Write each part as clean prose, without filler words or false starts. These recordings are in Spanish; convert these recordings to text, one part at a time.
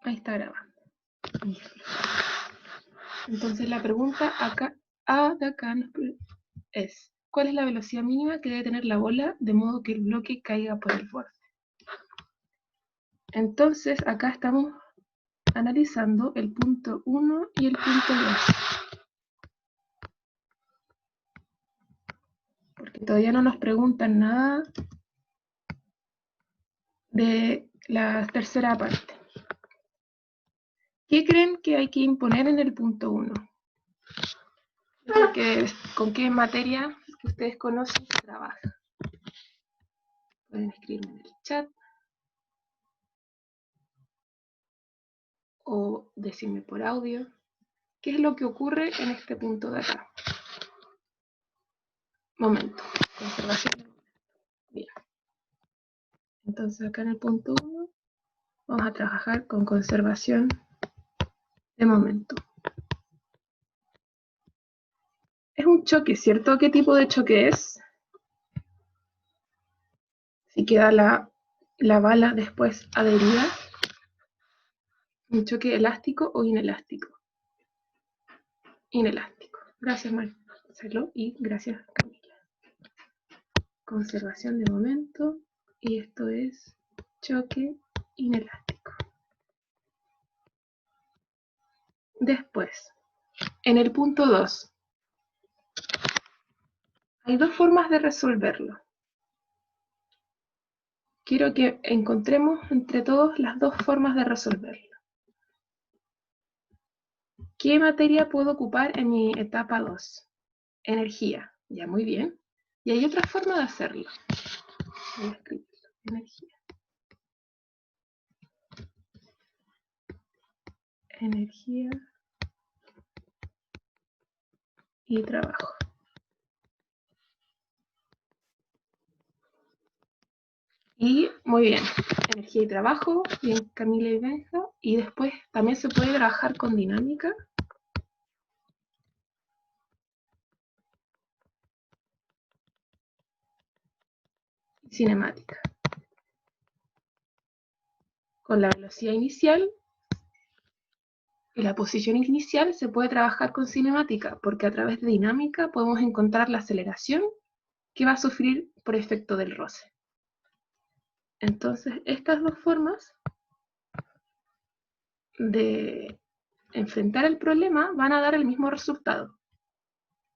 Ahí está grabando. Entonces la pregunta acá, A de acá es, ¿cuál es la velocidad mínima que debe tener la bola de modo que el bloque caiga por el borde? Entonces acá estamos analizando el punto 1 y el punto 2. Porque todavía no nos preguntan nada de la tercera parte. ¿Qué creen que hay que imponer en el punto 1? ¿Con qué materia que ustedes conocen se trabaja? Pueden escribirme en el chat o decirme por audio. ¿Qué es lo que ocurre en este punto de acá? Momento. Conservación de momento. Bien. Entonces acá en el punto 1 vamos a trabajar con conservación de momento. Es un choque, ¿cierto? ¿Qué tipo de choque es? Si queda la bala después adherida. ¿Un choque elástico o inelástico? Inelástico. Gracias, Marcelo, y gracias, Camila. Conservación de momento. Y esto es choque inelástico. Después, en el punto 2, hay dos formas de resolverlo. Quiero que encontremos entre todos las dos formas de resolverlo. ¿Qué materia puedo ocupar en mi etapa 2? Energía. Ya, muy bien. Y hay otra forma de hacerlo. Voy a escribirlo. Energía. Energía y trabajo. Y muy bien, energía y trabajo, bien Camila y Benja. Y después también se puede trabajar con dinámica. Y cinemática. Con la velocidad inicial y la posición inicial se puede trabajar con cinemática, porque a través de dinámica podemos encontrar la aceleración que va a sufrir por efecto del roce. Entonces, estas dos formas de enfrentar el problema van a dar el mismo resultado.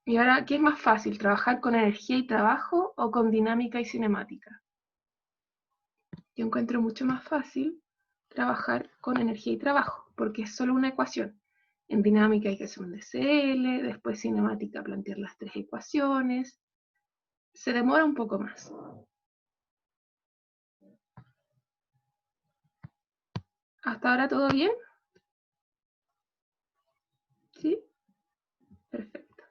Y ahora, ¿qué es más fácil? ¿Trabajar con energía y trabajo o con dinámica y cinemática? Yo encuentro mucho más fácil trabajar con energía y trabajo, porque es solo una ecuación. En dinámica hay que hacer un DCL, después cinemática plantear las tres ecuaciones. Se demora un poco más. ¿Hasta ahora todo bien? ¿Sí? Perfecto.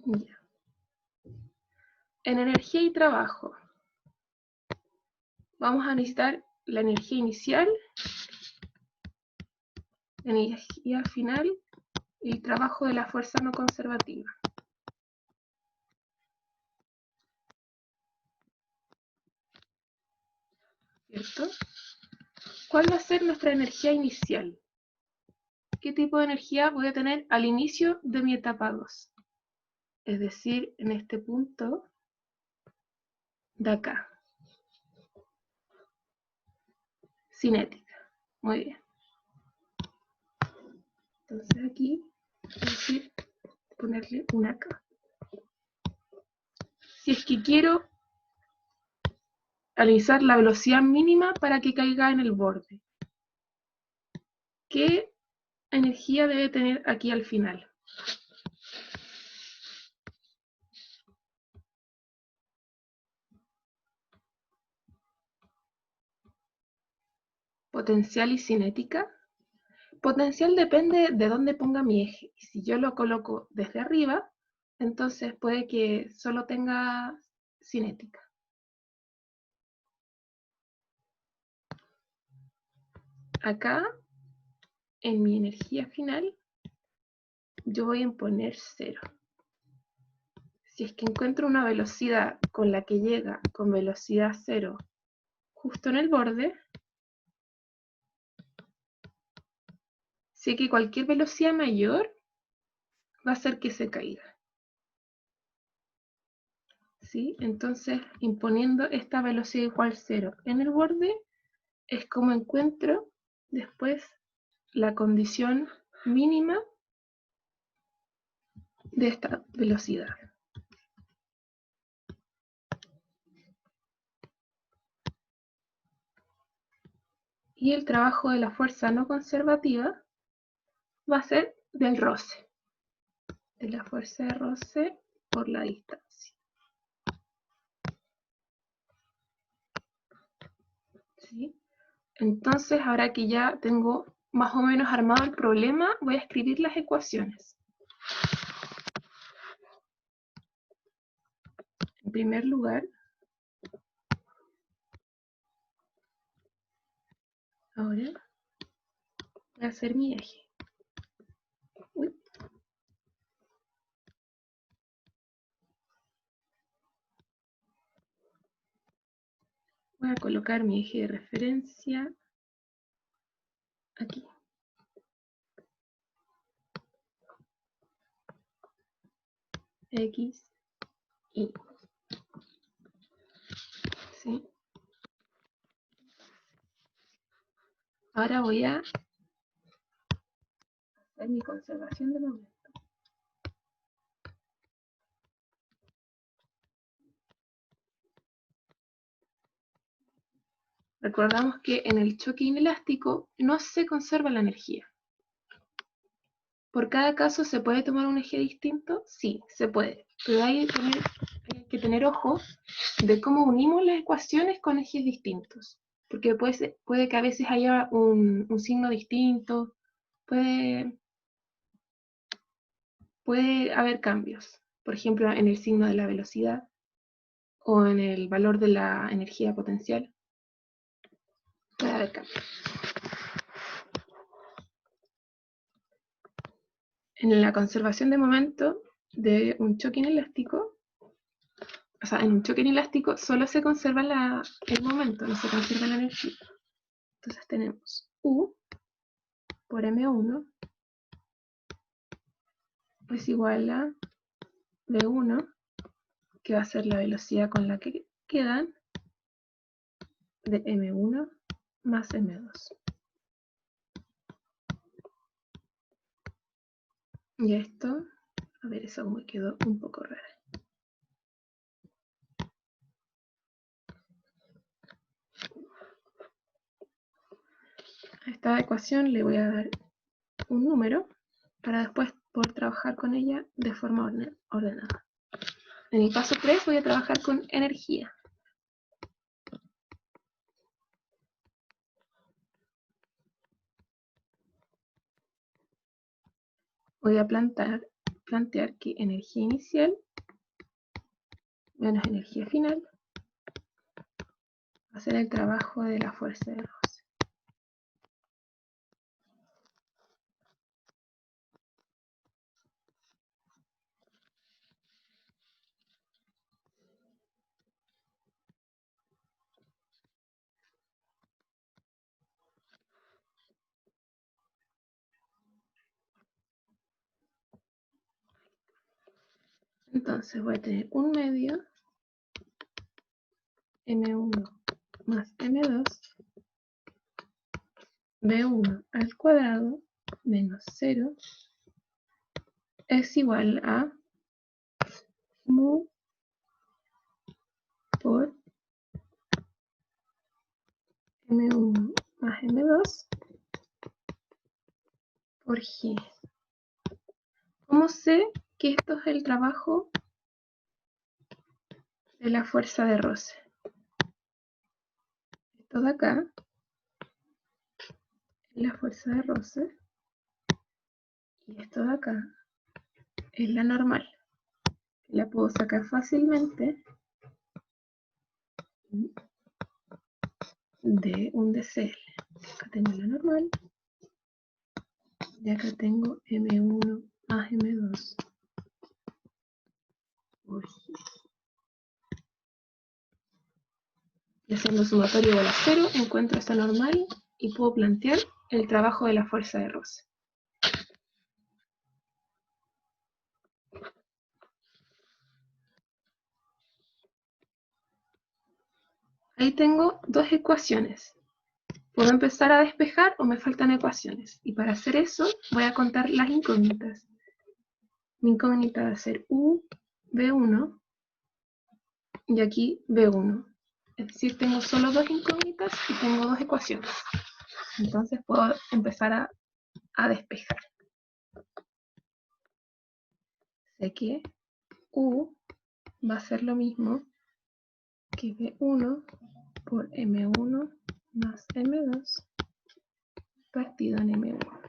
Ya. En energía y trabajo vamos a necesitar la energía inicial, la energía final y el trabajo de la fuerza no conservativa. ¿Cierto? ¿Cuál va a ser nuestra energía inicial? ¿Qué tipo de energía voy a tener al inicio de mi etapa 2? Es decir, en este punto de acá. Cinética. Muy bien. Entonces aquí voy a ponerle una acá. Si es que quiero analizar la velocidad mínima para que caiga en el borde, ¿qué energía debe tener aquí al final? Potencial y cinética. Potencial depende de dónde ponga mi eje. Y si yo lo coloco desde arriba, entonces puede que solo tenga cinética. Acá, en mi energía final, yo voy a poner 0. Si es que encuentro una velocidad con la que llega con velocidad 0 justo en el borde, sé que cualquier velocidad mayor va a hacer que se caiga. ¿Sí? Entonces, imponiendo esta velocidad igual 0 en el borde, es como encuentro después la condición mínima de esta velocidad. Y el trabajo de la fuerza no conservativa va a ser del roce, de la fuerza de roce por la distancia. ¿Sí? Entonces, ahora que ya tengo más o menos armado el problema, voy a escribir las ecuaciones. En primer lugar, ahora voy a hacer mi eje. Uy. Voy a colocar mi eje de referencia aquí. X, Y. ¿Sí? Ahora voy a hacer mi conservación de momento. Recordamos que en el choque inelástico no se conserva la energía. ¿Por cada caso se puede tomar un eje distinto? Sí, se puede. Pero hay que tener ojo de cómo unimos las ecuaciones con ejes distintos. Porque puede que a veces haya un signo distinto, puede haber cambios. Por ejemplo, en el signo de la velocidad o en el valor de la energía potencial. Puede haber cambios. En la conservación de momento de un choque inelástico, o sea, en un choque inelástico solo se conserva el momento, no se conserva la energía. Entonces tenemos U por M1 es igual a V1, que va a ser la velocidad con la que quedan, de M1 más M2. Y esto, a ver, eso me quedó un poco raro. A esta ecuación le voy a dar un número para después poder trabajar con ella de forma ordenada. En el paso 3 voy a trabajar con energía. Voy a plantear que energía inicial menos energía final va a ser el trabajo de la fuerza de roce. Entonces voy a tener un medio M1 más M2 B1 al cuadrado menos 0 es igual a mu por M1 más M2 por G. ¿Cómo sé que esto es el trabajo de la fuerza de roce? Esto de acá es la fuerza de roce y esto de acá es la normal. La puedo sacar fácilmente de un DCL. Acá tengo la normal y acá tengo M1 más M2 por G. Y haciendo sumatorio igual a 0, encuentro esta normal y puedo plantear el trabajo de la fuerza de roce. Ahí tengo dos ecuaciones. Puedo empezar a despejar o me faltan ecuaciones. Y para hacer eso voy a contar las incógnitas. Mi incógnita va a ser U, B1 y aquí B1. Es decir, tengo solo dos incógnitas y tengo dos ecuaciones. Entonces puedo empezar a despejar. Sé que U va a ser lo mismo que B1 por M1 más M2 partido en M1.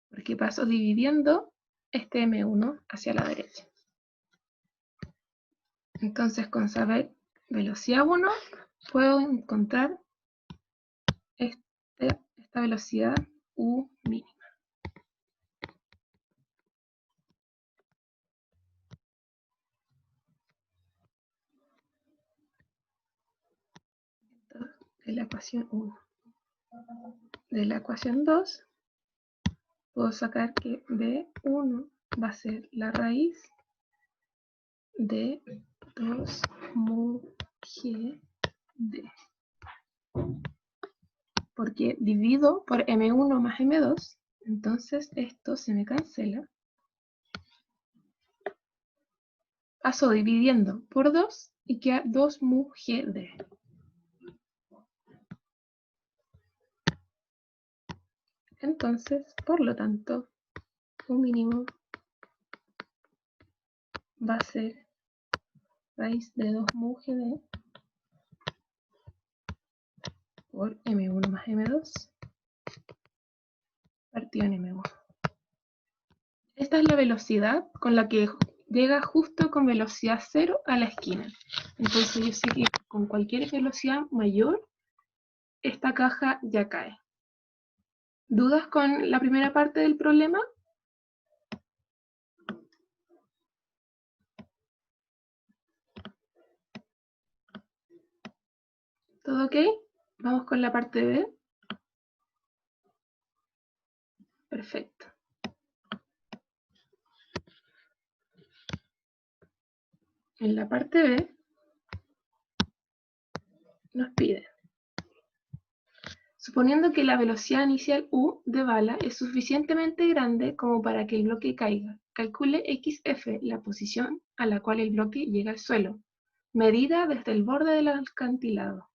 Porque paso dividiendo este M1 hacia la derecha. Entonces, con saber velocidad 1, puedo encontrar esta velocidad U mínima. De la ecuación 1. De la ecuación 2, puedo sacar que B1 va a ser la raíz de 2 mu g d. Porque divido por M1 más M2, entonces esto se me cancela. Paso dividiendo por 2 y queda 2 mu gd. Entonces, por lo tanto, U mínimo va a ser raíz de 2 mu gd por M1 más M2 partido en M1. Esta es la velocidad con la que llega justo con velocidad 0 a la esquina. Entonces yo sé que con cualquier velocidad mayor, esta caja ya cae. ¿Dudas con la primera parte del problema? ¿Todo ok? Vamos con la parte B. Perfecto. En la parte B nos pide, suponiendo que la velocidad inicial U de bala es suficientemente grande como para que el bloque caiga, calcule xf, la posición a la cual el bloque llega al suelo, medida desde el borde del acantilado.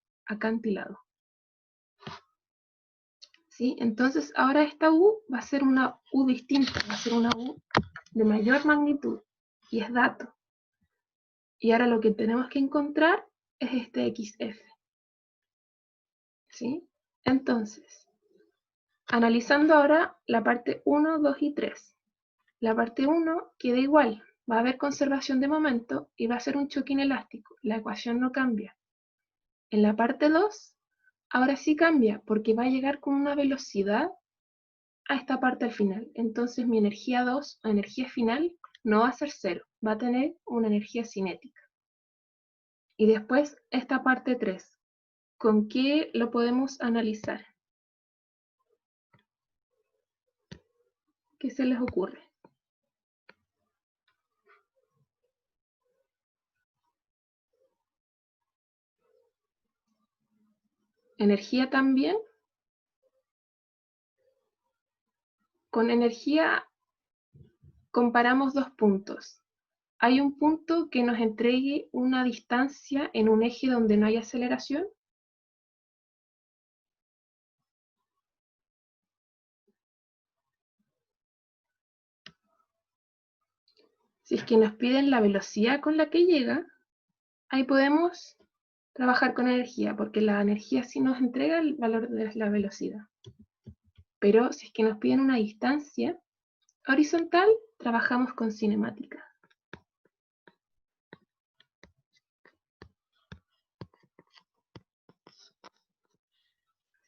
¿Sí? Entonces ahora esta U va a ser una U distinta, va a ser una U de mayor magnitud, y es dato. Y ahora lo que tenemos que encontrar es este xf. ¿Sí? Entonces, analizando ahora la parte 1, 2 y 3. La parte 1 queda igual, va a haber conservación de momento y va a ser un choque inelástico. La ecuación no cambia. En la parte 2, ahora sí cambia, porque va a llegar con una velocidad a esta parte al final. Entonces mi energía 2, o energía final, no va a ser 0, va a tener una energía cinética. Y después esta parte 3, ¿con qué lo podemos analizar? ¿Qué se les ocurre? ¿Energía también? Con energía comparamos dos puntos. ¿Hay un punto que nos entregue una distancia en un eje donde no hay aceleración? Si es que nos piden la velocidad con la que llega, ahí podemos trabajar con energía, porque la energía sí nos entrega el valor de la velocidad. Pero si es que nos piden una distancia horizontal, trabajamos con cinemática.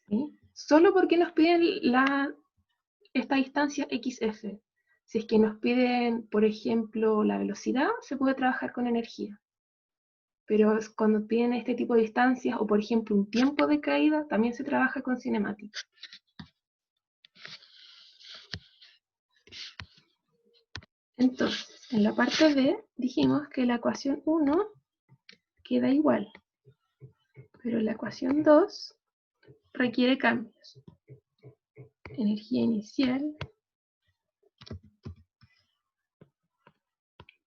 ¿Sí? Solo porque nos piden esta distancia xf. Si es que nos piden, por ejemplo, la velocidad, se puede trabajar con energía. Pero cuando piden este tipo de distancias, o por ejemplo un tiempo de caída, también se trabaja con cinemática. Entonces, en la parte B dijimos que la ecuación 1 queda igual. Pero la ecuación 2 requiere cambios. Energía inicial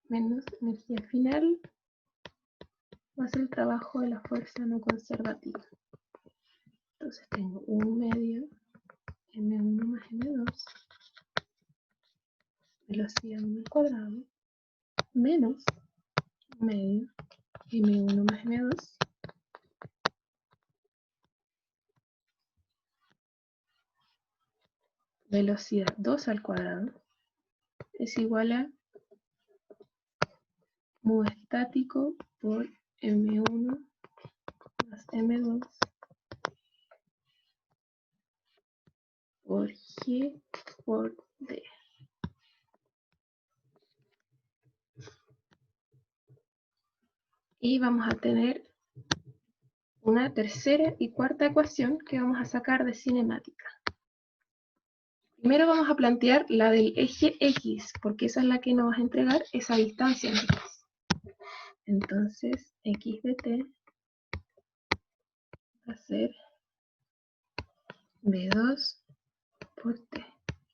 menos energía final más el trabajo de la fuerza no conservativa. Entonces tengo 1 medio m1 más m2, velocidad 1 al cuadrado, menos medio m1 más m2, velocidad 2 al cuadrado, es igual a mu estático por m1 más m2 por g por d. Y vamos a tener una tercera y cuarta ecuación que vamos a sacar de cinemática. Primero vamos a plantear la del eje X, porque esa es la que nos va a entregar esa distancia en X. Entonces, X de t va a ser B2 por t,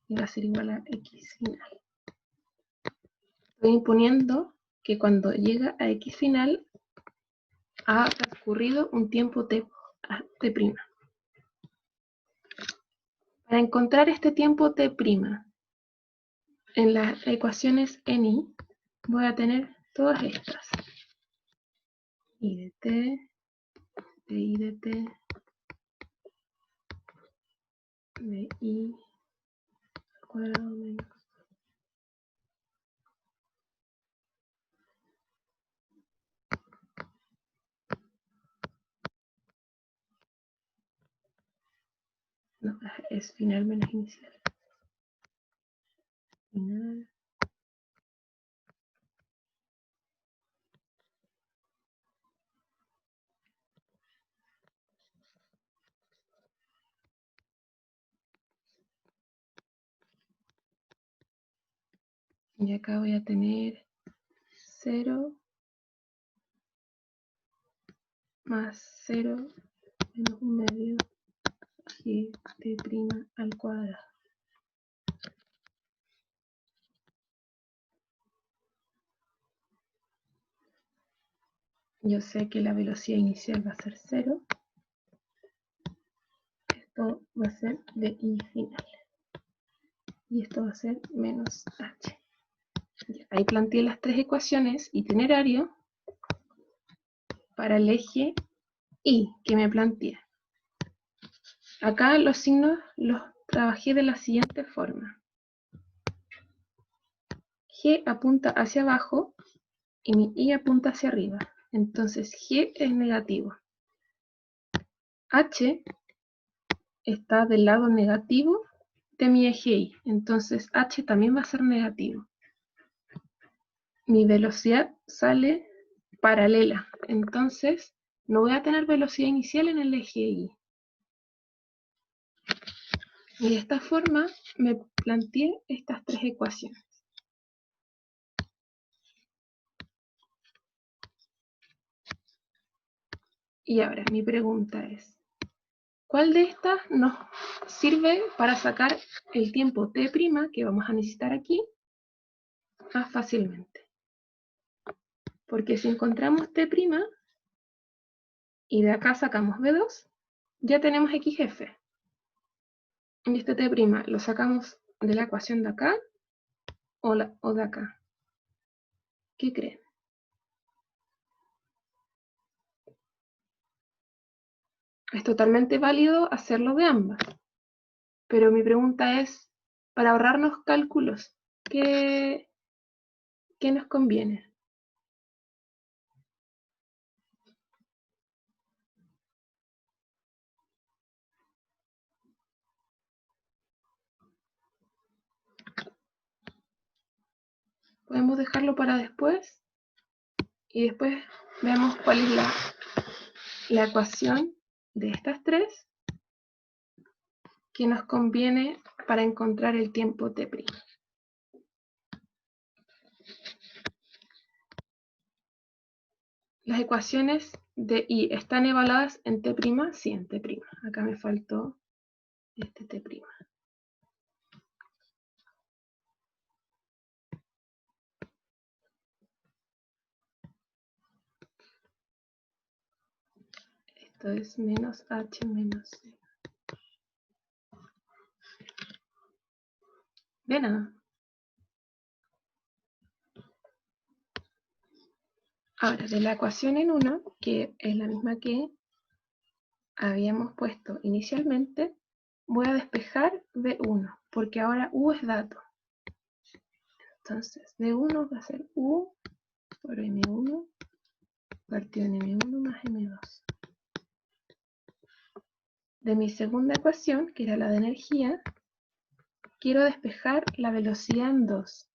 y va a ser igual a X final. Estoy imponiendo que cuando llega a X final, ha transcurrido un tiempo t'. Para encontrar este tiempo t', en las ecuaciones en I, voy a tener todas estas. I de t, I de t, de I al cuadrado menos. No, es final menos inicial. Final. Y acá voy a tener 0 más 0 menos 1 medio g t' al cuadrado. Yo sé que la velocidad inicial va a ser 0. Esto va a ser de I final. Y esto va a ser menos h. Ahí planteé las tres ecuaciones itinerario para el eje Y que me planteé. Acá los signos los trabajé de la siguiente forma. G apunta hacia abajo y mi Y apunta hacia arriba. Entonces G es negativo. H está del lado negativo de mi eje Y. Entonces H también va a ser negativo. Mi velocidad sale paralela. Entonces no voy a tener velocidad inicial en el eje Y. Y de esta forma me planteé estas tres ecuaciones. Y ahora mi pregunta es, ¿cuál de estas nos sirve para sacar el tiempo t' que vamos a necesitar aquí más fácilmente? Porque si encontramos t' y de acá sacamos b2, ya tenemos xf. Y este t' lo sacamos de la ecuación de acá o de acá. ¿Qué creen? Es totalmente válido hacerlo de ambas. Pero mi pregunta es, para ahorrarnos cálculos, ¿qué nos conviene? Podemos dejarlo para después y después vemos cuál es la ecuación de estas tres que nos conviene para encontrar el tiempo t'. Las ecuaciones de y están evaluadas en T', sí, en T'. Acá me faltó este T'. Esto es menos H menos C. De nada. Ahora, de la ecuación en 1, que es la misma que habíamos puesto inicialmente, voy a despejar D1, porque ahora U es dato. Entonces, D1 va a ser U por M1 partido en M1 más M2. De mi segunda ecuación, que era la de energía, quiero despejar la velocidad en 2.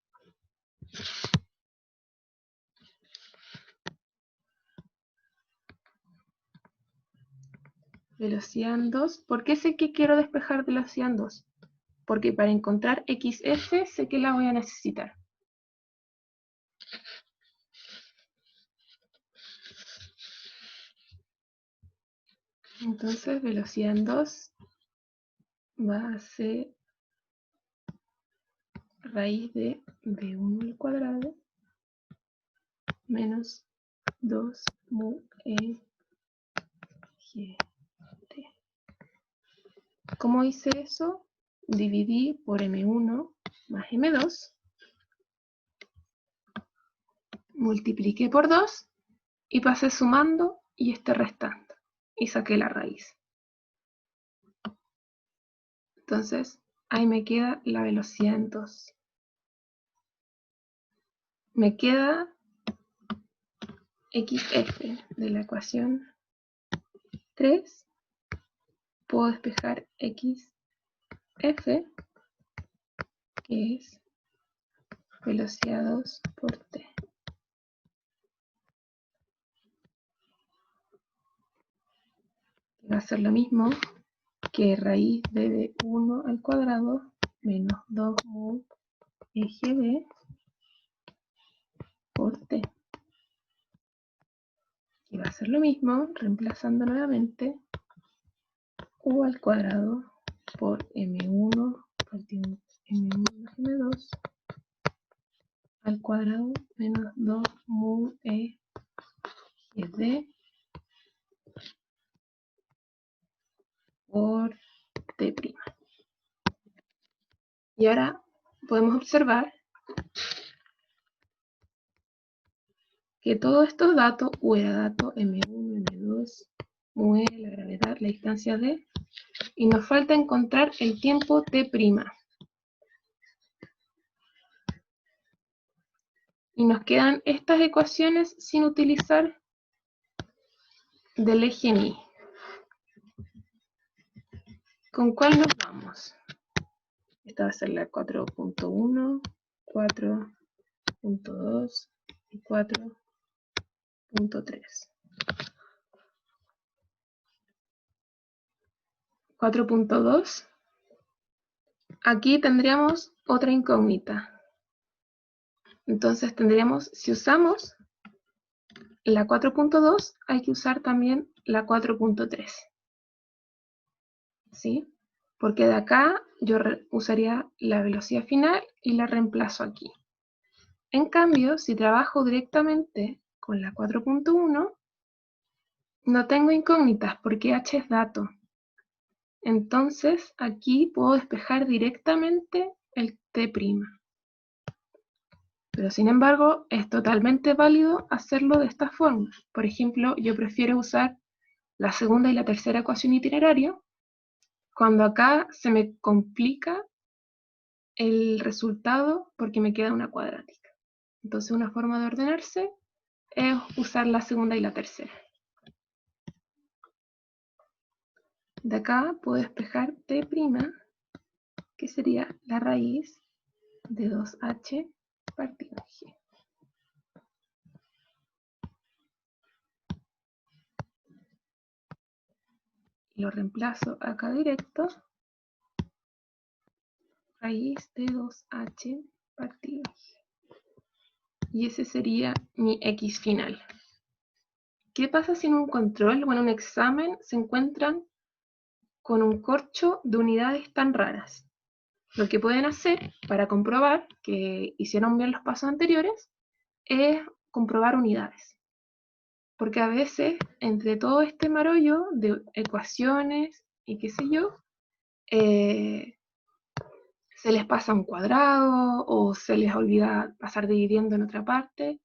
Velocidad en 2. ¿Por qué sé que quiero despejar velocidad en 2? Porque para encontrar XF sé que la voy a necesitar. Entonces, velocidad en 2 va a ser raíz de V1 al cuadrado menos 2 mu e g t. ¿Cómo hice eso? Dividí por M1 más M2, multipliqué por 2 y pasé sumando y restando. Y saqué la raíz. Entonces, ahí me queda la velocidad en 2. Me queda XF de la ecuación 3. Puedo despejar XF, que es velocidad 2 por t. Va a ser lo mismo que raíz de 1 al cuadrado menos 2 mu eje b por t. Y va a ser lo mismo, reemplazando nuevamente, u al cuadrado por m1 partido m1 más m2 al cuadrado menos 2 mu e d por t'. Y ahora podemos observar que todos estos datos, U era dato, M1, M2, mu e, la gravedad, la distancia d, y nos falta encontrar el tiempo t'. Y nos quedan estas ecuaciones sin utilizar del eje μ. ¿Con cuál nos vamos? Esta va a ser la 4.1, 4.2 y 4.3. 4.2. Aquí tendríamos otra incógnita. Entonces tendríamos, si usamos la 4.2, hay que usar también la 4.3. ¿Sí? Porque de acá yo usaría la velocidad final y la reemplazo aquí. En cambio, si trabajo directamente con la 4.1, no tengo incógnitas porque h es dato. Entonces, aquí puedo despejar directamente el t'. Pero sin embargo, es totalmente válido hacerlo de esta forma. Por ejemplo, yo prefiero usar la segunda y la tercera ecuación itinerario cuando acá se me complica el resultado porque me queda una cuadrática. Entonces, una forma de ordenarse es usar la segunda y la tercera. De acá puedo despejar t', que sería la raíz de 2h partido g. Lo reemplazo acá directo, raíz de 2h partido g. Y ese sería mi x final. ¿Qué pasa si en un control o en un examen se encuentran con un corcho de unidades tan raras? Lo que pueden hacer para comprobar que hicieron bien los pasos anteriores es comprobar unidades. Porque a veces, entre todo este marollo de ecuaciones y qué sé yo, se les pasa un cuadrado o se les olvida pasar dividiendo en otra parte.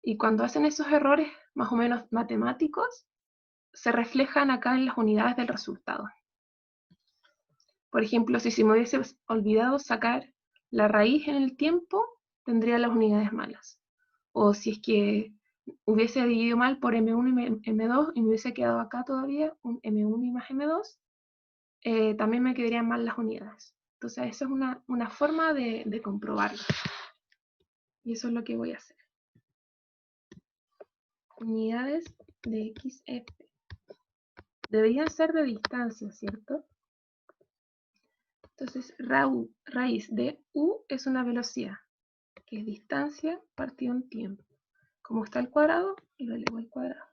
Y cuando hacen esos errores más o menos matemáticos, se reflejan acá en las unidades del resultado. Por ejemplo, si se me hubiese olvidado sacar la raíz en el tiempo, tendría las unidades malas. O si es que hubiese dividido mal por M1 y M2 y me hubiese quedado acá todavía un M1 y más M2, también me quedarían mal las unidades. Entonces, esa es una forma de comprobarlo. Y eso es lo que voy a hacer. Unidades de XF. Deberían ser de distancia, ¿cierto? Entonces, raíz de U es una velocidad, que es distancia partido en tiempo. Como está el cuadrado, lo elevo al cuadrado.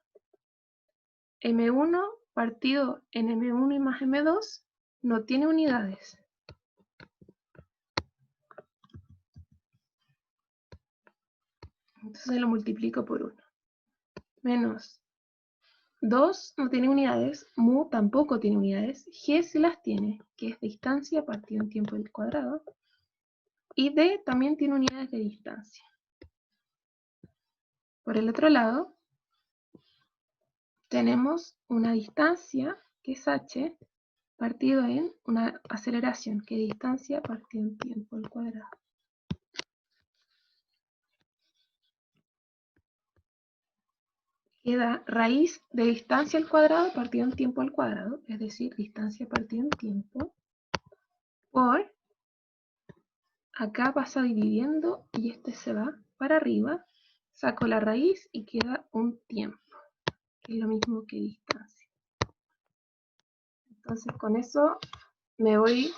M1 partido en M1 y más M2 no tiene unidades. Entonces lo multiplico por 1. Menos 2 no tiene unidades, mu tampoco tiene unidades, g sí las tiene, que es distancia partido en tiempo al cuadrado. Y d también tiene unidades de distancia. Por el otro lado, tenemos una distancia, que es h, partido en una aceleración, que es distancia partido en tiempo al cuadrado. Queda raíz de distancia al cuadrado partido en tiempo al cuadrado, es decir, distancia partido en tiempo, por, acá pasa dividiendo y este se va para arriba, saco la raíz y queda un tiempo, que es lo mismo que distancia. Entonces con eso me voy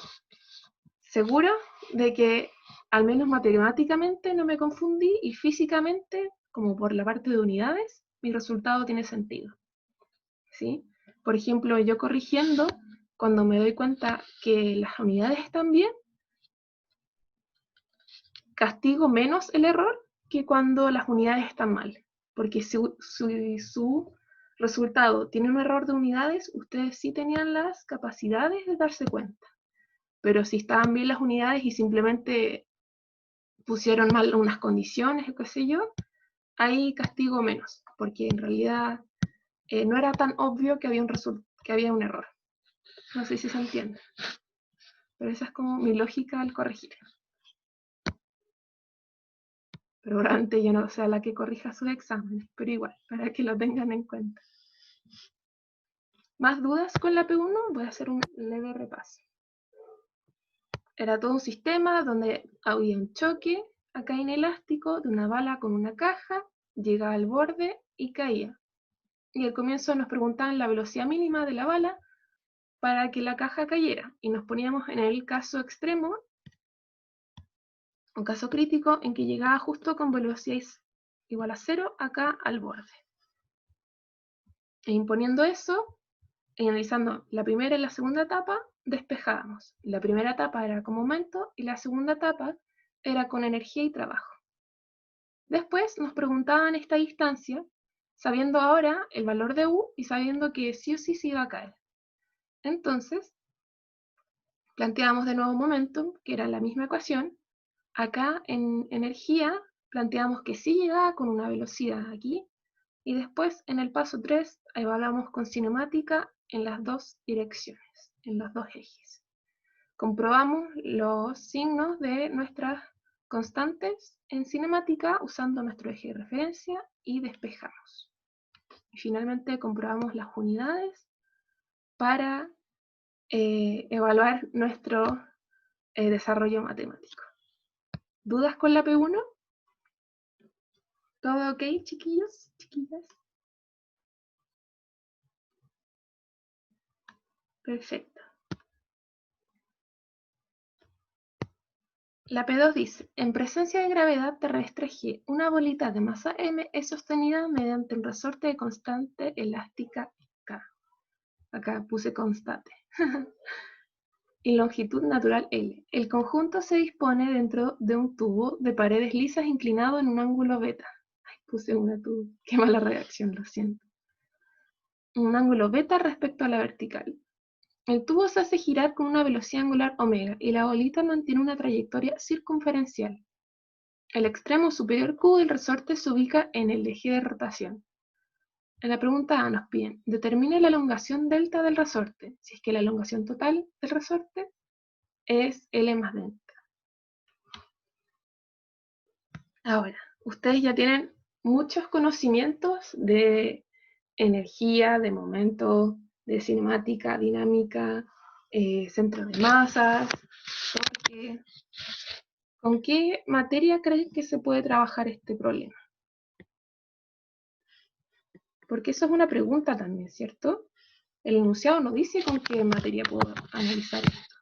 segura de que al menos matemáticamente no me confundí y físicamente, como por la parte de unidades, mi resultado tiene sentido. ¿Sí? Por ejemplo, yo corrigiendo, cuando me doy cuenta que las unidades están bien, castigo menos el error que cuando las unidades están mal. Porque si su resultado tiene un error de unidades, ustedes sí tenían las capacidades de darse cuenta. Pero si estaban bien las unidades y simplemente pusieron mal unas condiciones o qué sé yo, ahí castigo menos, porque en realidad no era tan obvio que había un error. No sé si se entiende. Pero esa es como mi lógica al corregir. Pero probablemente yo no sea la que corrija sus exámenes, pero igual, para que lo tengan en cuenta. ¿Más dudas con la P1? Voy a hacer un leve repaso. Era todo un sistema donde había un choque acá inelástico de una bala con una caja, llegaba al borde y caía. Y al comienzo nos preguntaban la velocidad mínima de la bala para que la caja cayera. Y nos poníamos en el caso extremo, un caso crítico, en que llegaba justo con velocidad igual a 0 acá al borde. E imponiendo eso, y analizando la primera y la segunda etapa, despejábamos. La primera etapa era con momento y la segunda etapa era con energía y trabajo. Después nos preguntaban esta distancia, sabiendo ahora el valor de U y sabiendo que sí o sí se iba a caer. Entonces, planteamos de nuevo momentum, que era la misma ecuación. Acá en energía planteamos que sí llegaba con una velocidad aquí, y después en el paso 3 evaluamos con cinemática en las dos direcciones, en los dos ejes. Comprobamos los signos de nuestras constantes en cinemática usando nuestro eje de referencia y despejamos. Y finalmente comprobamos las unidades para evaluar nuestro desarrollo matemático. ¿Dudas con la P1? ¿Todo ok, chiquillos, chiquillas? Perfecto. La P2 dice, en presencia de gravedad terrestre G, una bolita de masa M es sostenida mediante un resorte de constante elástica K. Acá puse constante. Y longitud natural L. El conjunto se dispone dentro de un tubo de paredes lisas inclinado en un ángulo beta. Ay, puse una tubo. Qué mala redacción, lo siento. Un ángulo beta respecto a la vertical. El tubo se hace girar con una velocidad angular omega y la bolita mantiene una trayectoria circunferencial. El extremo superior Q del resorte se ubica en el eje de rotación. En la pregunta A nos piden, determine la elongación delta del resorte, si es que la elongación total del resorte es L más delta. Ahora, ustedes ya tienen muchos conocimientos de energía, de momento, de cinemática, dinámica, centro de masas, porque ¿con qué materia creen que se puede trabajar este problema? Porque eso es una pregunta también, ¿cierto? El enunciado no dice con qué materia puedo analizar esto.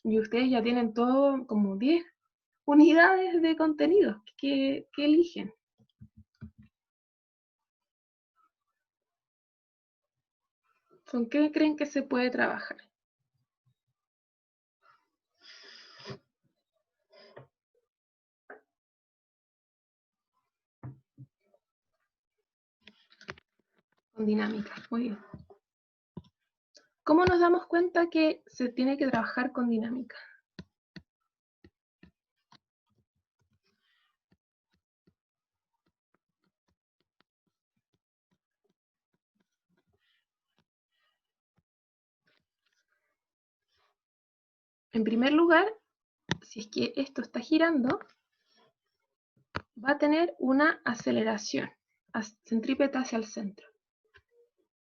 Y ustedes ya tienen todo como 10 unidades de contenido. ¿Qué eligen? ¿Con qué creen que se puede trabajar? Con dinámica, muy bien. ¿Cómo nos damos cuenta que se tiene que trabajar con dinámica? En primer lugar, si es que esto está girando, va a tener una aceleración centrípeta hacia el centro.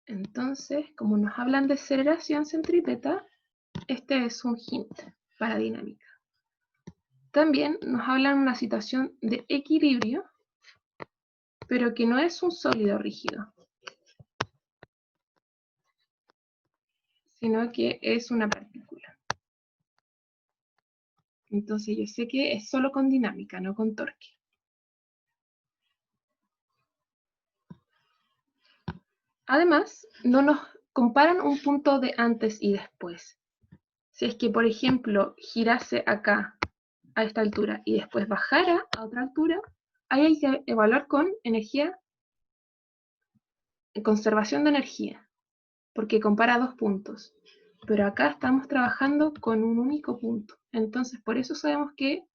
Entonces, como nos hablan de aceleración centrípeta, este es un hint para dinámica. También nos hablan de una situación de equilibrio, pero que no es un sólido rígido, sino que es una partícula. Entonces yo sé que es solo con dinámica, no con torque. Además, no nos comparan un punto de antes y después. Si es que, por ejemplo, girase acá a esta altura y después bajara a otra altura, ahí hay que evaluar con energía, conservación de energía, porque compara dos puntos. Pero acá estamos trabajando con un único punto. Entonces, por eso sabemos que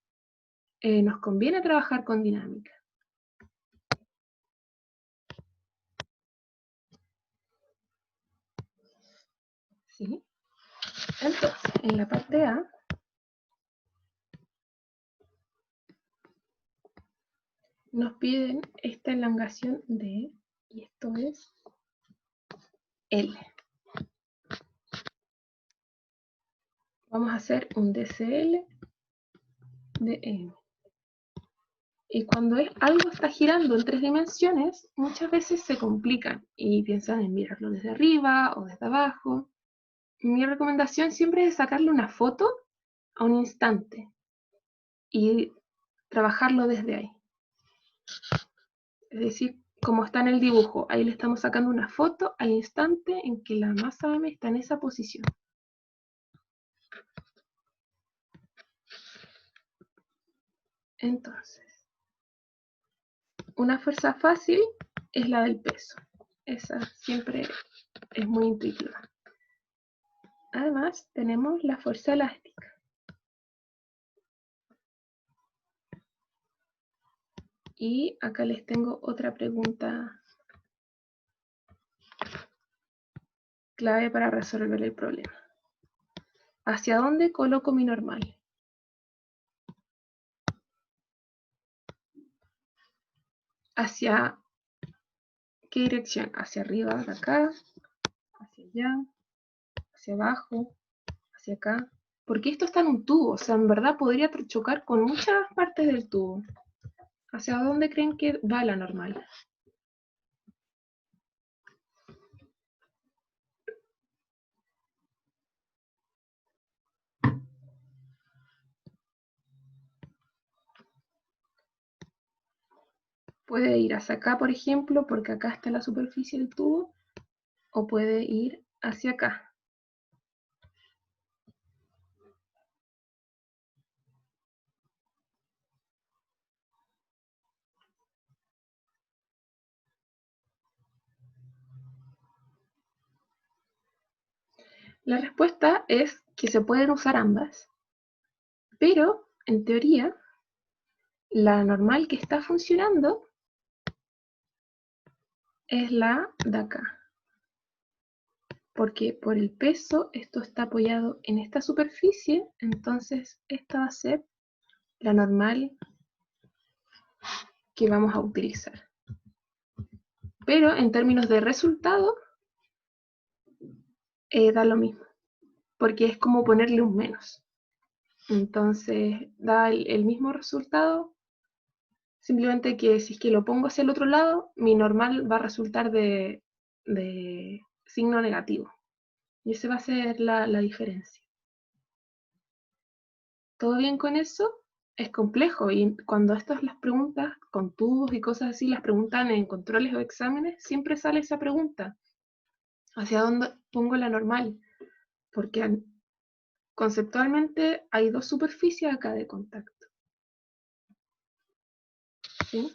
nos conviene trabajar con dinámica. ¿Sí? Entonces, en la parte A, nos piden esta elongación de, y esto es L. Vamos a hacer un DCL de M. Y cuando algo está girando en 3 dimensiones, muchas veces se complican y piensan en mirarlo desde arriba o desde abajo. Mi recomendación siempre es sacarle una foto a un instante y trabajarlo desde ahí. Es decir, como está en el dibujo, ahí le estamos sacando una foto al instante en que la masa M está en esa posición. Entonces, una fuerza fácil es la del peso. Esa siempre es muy intuitiva. Además, tenemos la fuerza elástica. Y acá les tengo otra pregunta clave para resolver el problema. ¿Hacia dónde coloco mi normal? ¿Hacia qué dirección? ¿Hacia arriba, de acá? ¿Hacia allá? ¿Hacia abajo? ¿Hacia acá? Porque esto está en un tubo, o sea, en verdad podría chocar con muchas partes del tubo. ¿Hacia dónde creen que va la normal? Puede ir hacia acá, por ejemplo, porque acá está la superficie del tubo, o puede ir hacia acá. La respuesta es que se pueden usar ambas, pero en teoría la normal que está funcionando es la de acá, porque por el peso esto está apoyado en esta superficie, entonces esta va a ser la normal que vamos a utilizar. Pero en términos de resultado, da lo mismo, porque es como ponerle un menos. Entonces da el mismo resultado, simplemente que si es que lo pongo hacia el otro lado, mi normal va a resultar de signo negativo. Y esa va a ser la diferencia. ¿Todo bien con eso? Es complejo y cuando estas las preguntas con tubos y cosas así las preguntan en controles o exámenes, siempre sale esa pregunta. ¿Hacia dónde pongo la normal? Porque conceptualmente hay dos superficies acá de contacto. ¿Sí?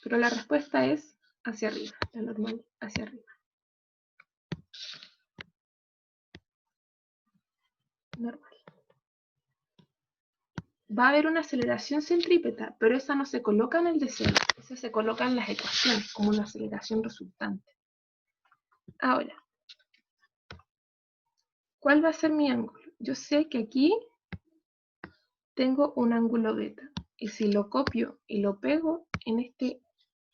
Pero la respuesta es hacia arriba, la normal hacia arriba. Normal. Va a haber una aceleración centrípeta, pero esa no se coloca en el deseo, esa se coloca en las ecuaciones como una aceleración resultante. Ahora, ¿cuál va a ser mi ángulo? Yo sé que aquí tengo un ángulo beta, y si lo copio y lo pego en este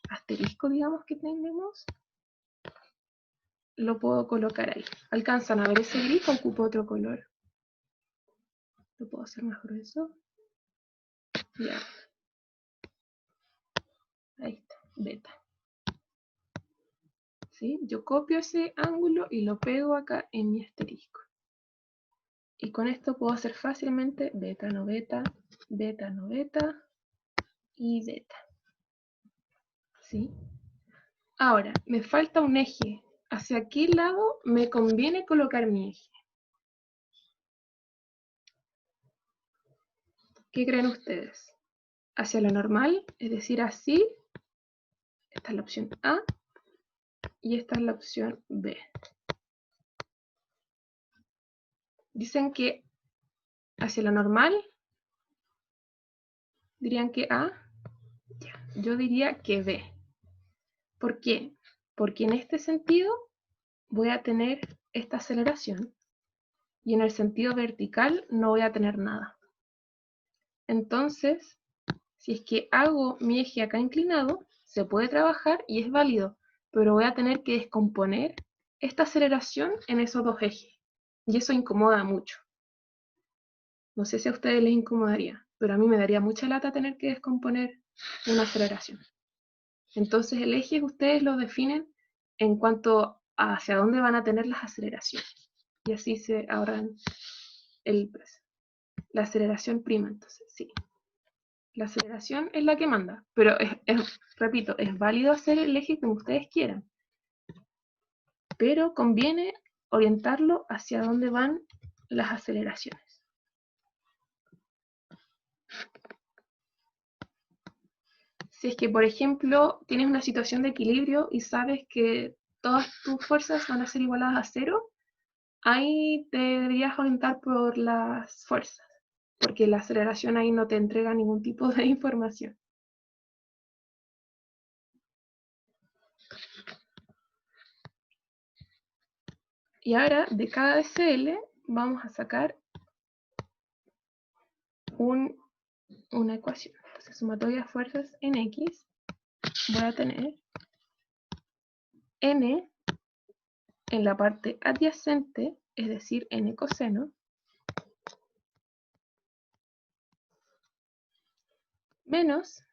asterisco, digamos, que tenemos, lo puedo colocar ahí. ¿Alcanzan a ver ese gris o ocupo otro color? ¿Lo puedo hacer más grueso? Ya. Ahí está, beta. ¿Sí? Yo copio ese ángulo y lo pego acá en mi asterisco. Y con esto puedo hacer fácilmente beta no beta, beta no beta y beta. ¿Sí? Ahora, me falta un eje. ¿Hacia qué lado me conviene colocar mi eje? ¿Qué creen ustedes? ¿Hacia la normal? Es decir, así. Esta es la opción A. Y esta es la opción B. Dicen que hacia la normal. ¿Dirían que A? Yo diría que B. ¿Por qué? Porque en este sentido voy a tener esta aceleración y en el sentido vertical no voy a tener nada. Entonces, si es que hago mi eje acá inclinado, se puede trabajar y es válido, pero voy a tener que descomponer esta aceleración en esos dos ejes. Y eso incomoda mucho. No sé si a ustedes les incomodaría, pero a mí me daría mucha lata tener que descomponer una aceleración. Entonces el eje ustedes lo definen en cuanto a hacia dónde van a tener las aceleraciones. Y así se ahorran el peso. La aceleración prima, entonces, sí. La aceleración es la que manda, pero repito, es válido hacer el eje como ustedes quieran, pero conviene orientarlo hacia dónde van las aceleraciones. Si es que, por ejemplo, tienes una situación de equilibrio y sabes que todas tus fuerzas van a ser igualadas a cero, ahí te deberías orientar por las fuerzas, porque la aceleración ahí no te entrega ningún tipo de información. Y ahora, de cada DCL, vamos a sacar una ecuación. Entonces, sumatoria de fuerzas en X, voy a tener N en la parte adyacente, es decir, N coseno, menos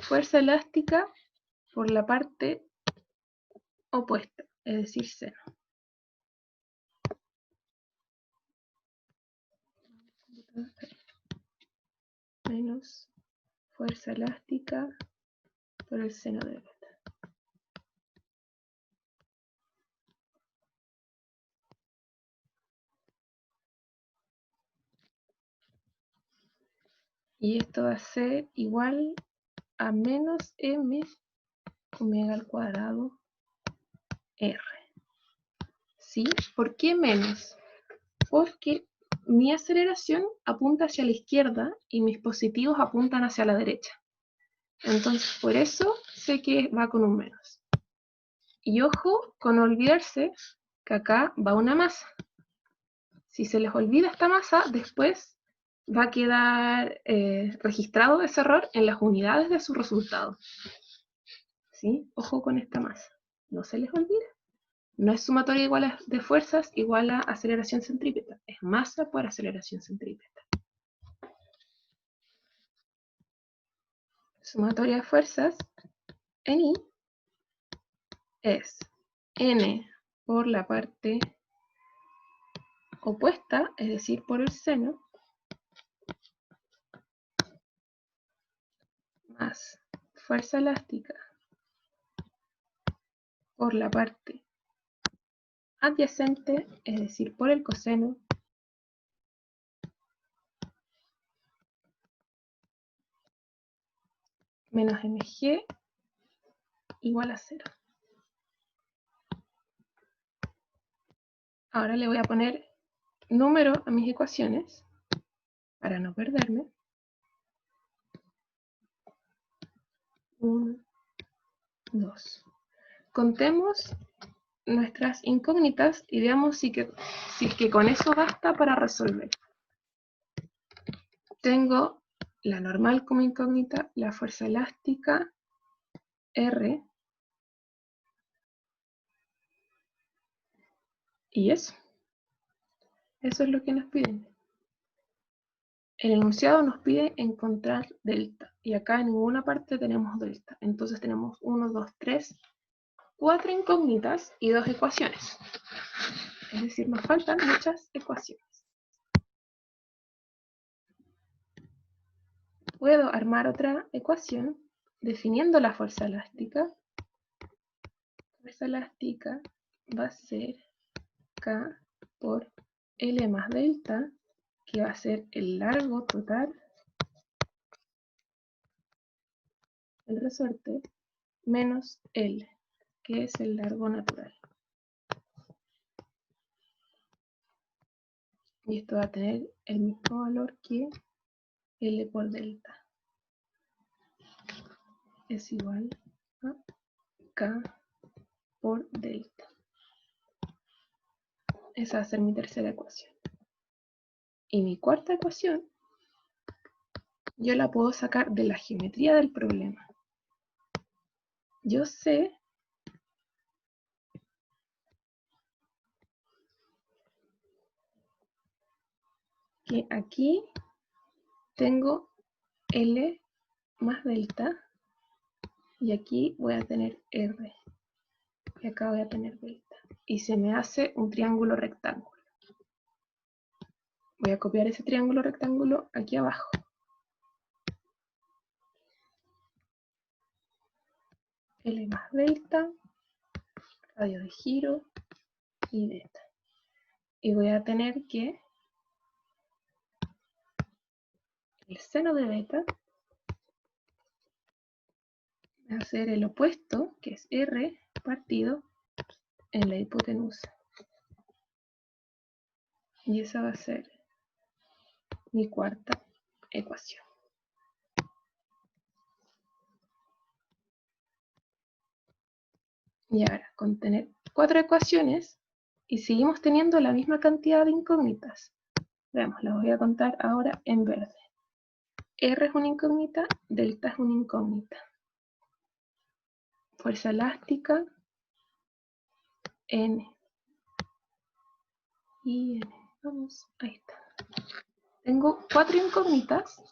fuerza elástica por la parte opuesta, es decir, seno. Menos fuerza elástica por el seno de beta. Y esto va a ser igual a menos m omega al cuadrado r. ¿Sí? ¿Por qué menos? Porque mi aceleración apunta hacia la izquierda y mis positivos apuntan hacia la derecha. Entonces, por eso sé que va con un menos. Y ojo con olvidarse que acá va una masa. Si se les olvida esta masa, después va a quedar registrado ese error en las unidades de su resultado. ¿Sí? Ojo con esta masa. No se les olvide. No es sumatoria igual de fuerzas igual a aceleración centrípeta. Es masa por aceleración centrípeta. Sumatoria de fuerzas en I es N por la parte opuesta, es decir, por el seno, más fuerza elástica por la parte adyacente, es decir, por el coseno, menos mg igual a 0. Ahora le voy a poner número a mis ecuaciones para no perderme. 1, 2. Contemos nuestras incógnitas y veamos si es que con eso basta para resolver. Tengo la normal como incógnita, la fuerza elástica, R, y eso. Eso es lo que nos piden. El enunciado nos pide encontrar delta, y acá en ninguna parte tenemos delta. Entonces tenemos 1, 2, 3, 4 incógnitas y 2 ecuaciones. Es decir, nos faltan muchas ecuaciones. Puedo armar otra ecuación definiendo la fuerza elástica. La fuerza elástica va a ser K por L más delta, que va a ser el largo total del resorte, menos L, que es el largo natural. Y esto va a tener el mismo valor que L por delta. Es igual a K por delta. Esa va a ser mi tercera ecuación. Y mi cuarta ecuación, yo la puedo sacar de la geometría del problema. Yo sé que aquí tengo L más delta y aquí voy a tener R y acá voy a tener delta y se me hace un triángulo rectángulo. Voy a copiar ese triángulo rectángulo aquí abajo. L más delta, radio de giro y beta. Y voy a tener que el seno de beta va a ser el opuesto, que es R partido en la hipotenusa. Y esa va a ser mi cuarta ecuación. Y ahora, con tener 4 ecuaciones, y seguimos teniendo la misma cantidad de incógnitas. Veamos, las voy a contar ahora en verde. R es una incógnita, delta es una incógnita. Fuerza elástica, N. Y N. Vamos, ahí está. Tengo 4 incógnitas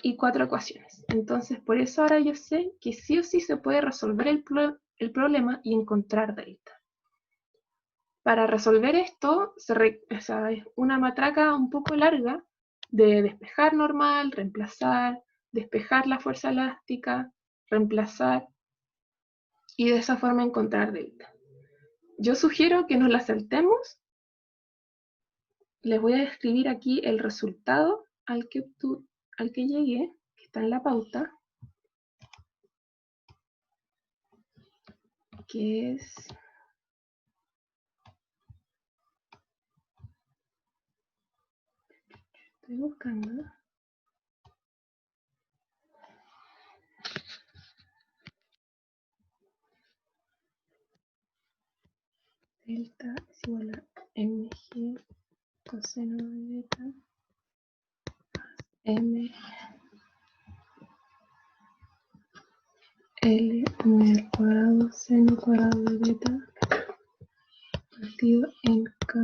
y 4 ecuaciones. Entonces, por eso ahora yo sé que sí o sí se puede resolver el problema y encontrar delta. Para resolver esto, es una matraca un poco larga de despejar normal, reemplazar, despejar la fuerza elástica, reemplazar y de esa forma encontrar delta. Yo sugiero que nos la saltemos. Les voy a escribir aquí el resultado al que llegué, que está en la pauta, que es estoy buscando delta es igual a mg coseno de beta m L al cuadrado seno cuadrado de beta partido en K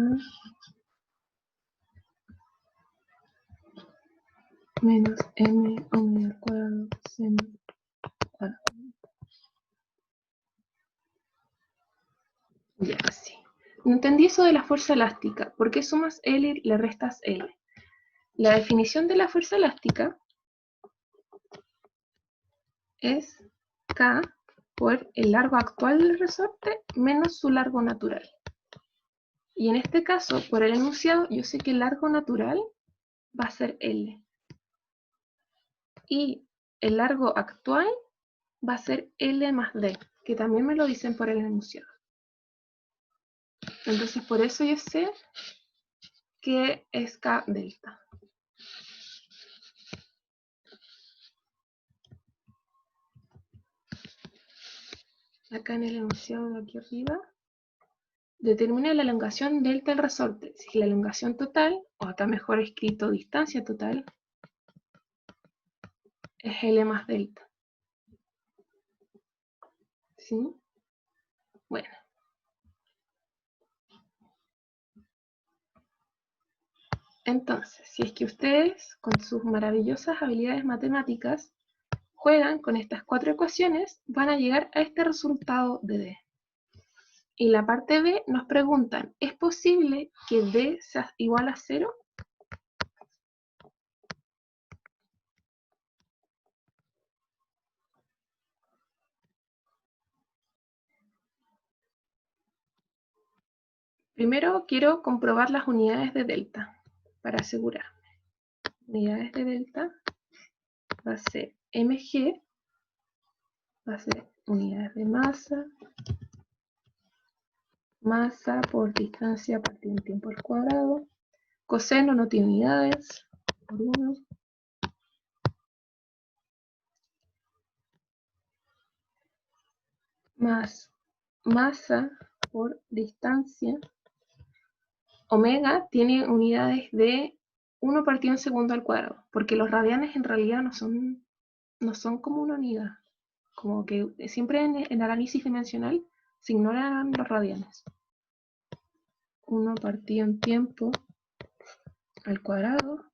menos M omega al cuadrado seno cuadrado. Ya, sí. No entendí eso de la fuerza elástica. ¿Por qué sumas L y le restas L? La definición de la fuerza elástica es K por el largo actual del resorte menos su largo natural. Y en este caso, por el enunciado, yo sé que el largo natural va a ser L. Y el largo actual va a ser L más D, que también me lo dicen por el enunciado. Entonces, por eso yo sé que es K delta. Acá en el enunciado de aquí arriba, determina la elongación delta del resorte. Si es la elongación total, o acá mejor escrito distancia total, es L más delta. ¿Sí? Bueno. Entonces, si es que ustedes, con sus maravillosas habilidades matemáticas, juegan con estas 4 ecuaciones, van a llegar a este resultado de D. Y la parte B nos preguntan, ¿es posible que D sea igual a 0? Primero quiero comprobar las unidades de delta, para asegurarme. Unidades de delta va a ser mg, va a ser unidades de masa, masa por distancia partido en tiempo al cuadrado, coseno no tiene unidades, por 1, más masa por distancia, omega tiene unidades de 1 partido en segundo al cuadrado, porque los radianes en realidad no son como una unidad, como que siempre en análisis dimensional se ignoran los radianes. 1 partido en tiempo al cuadrado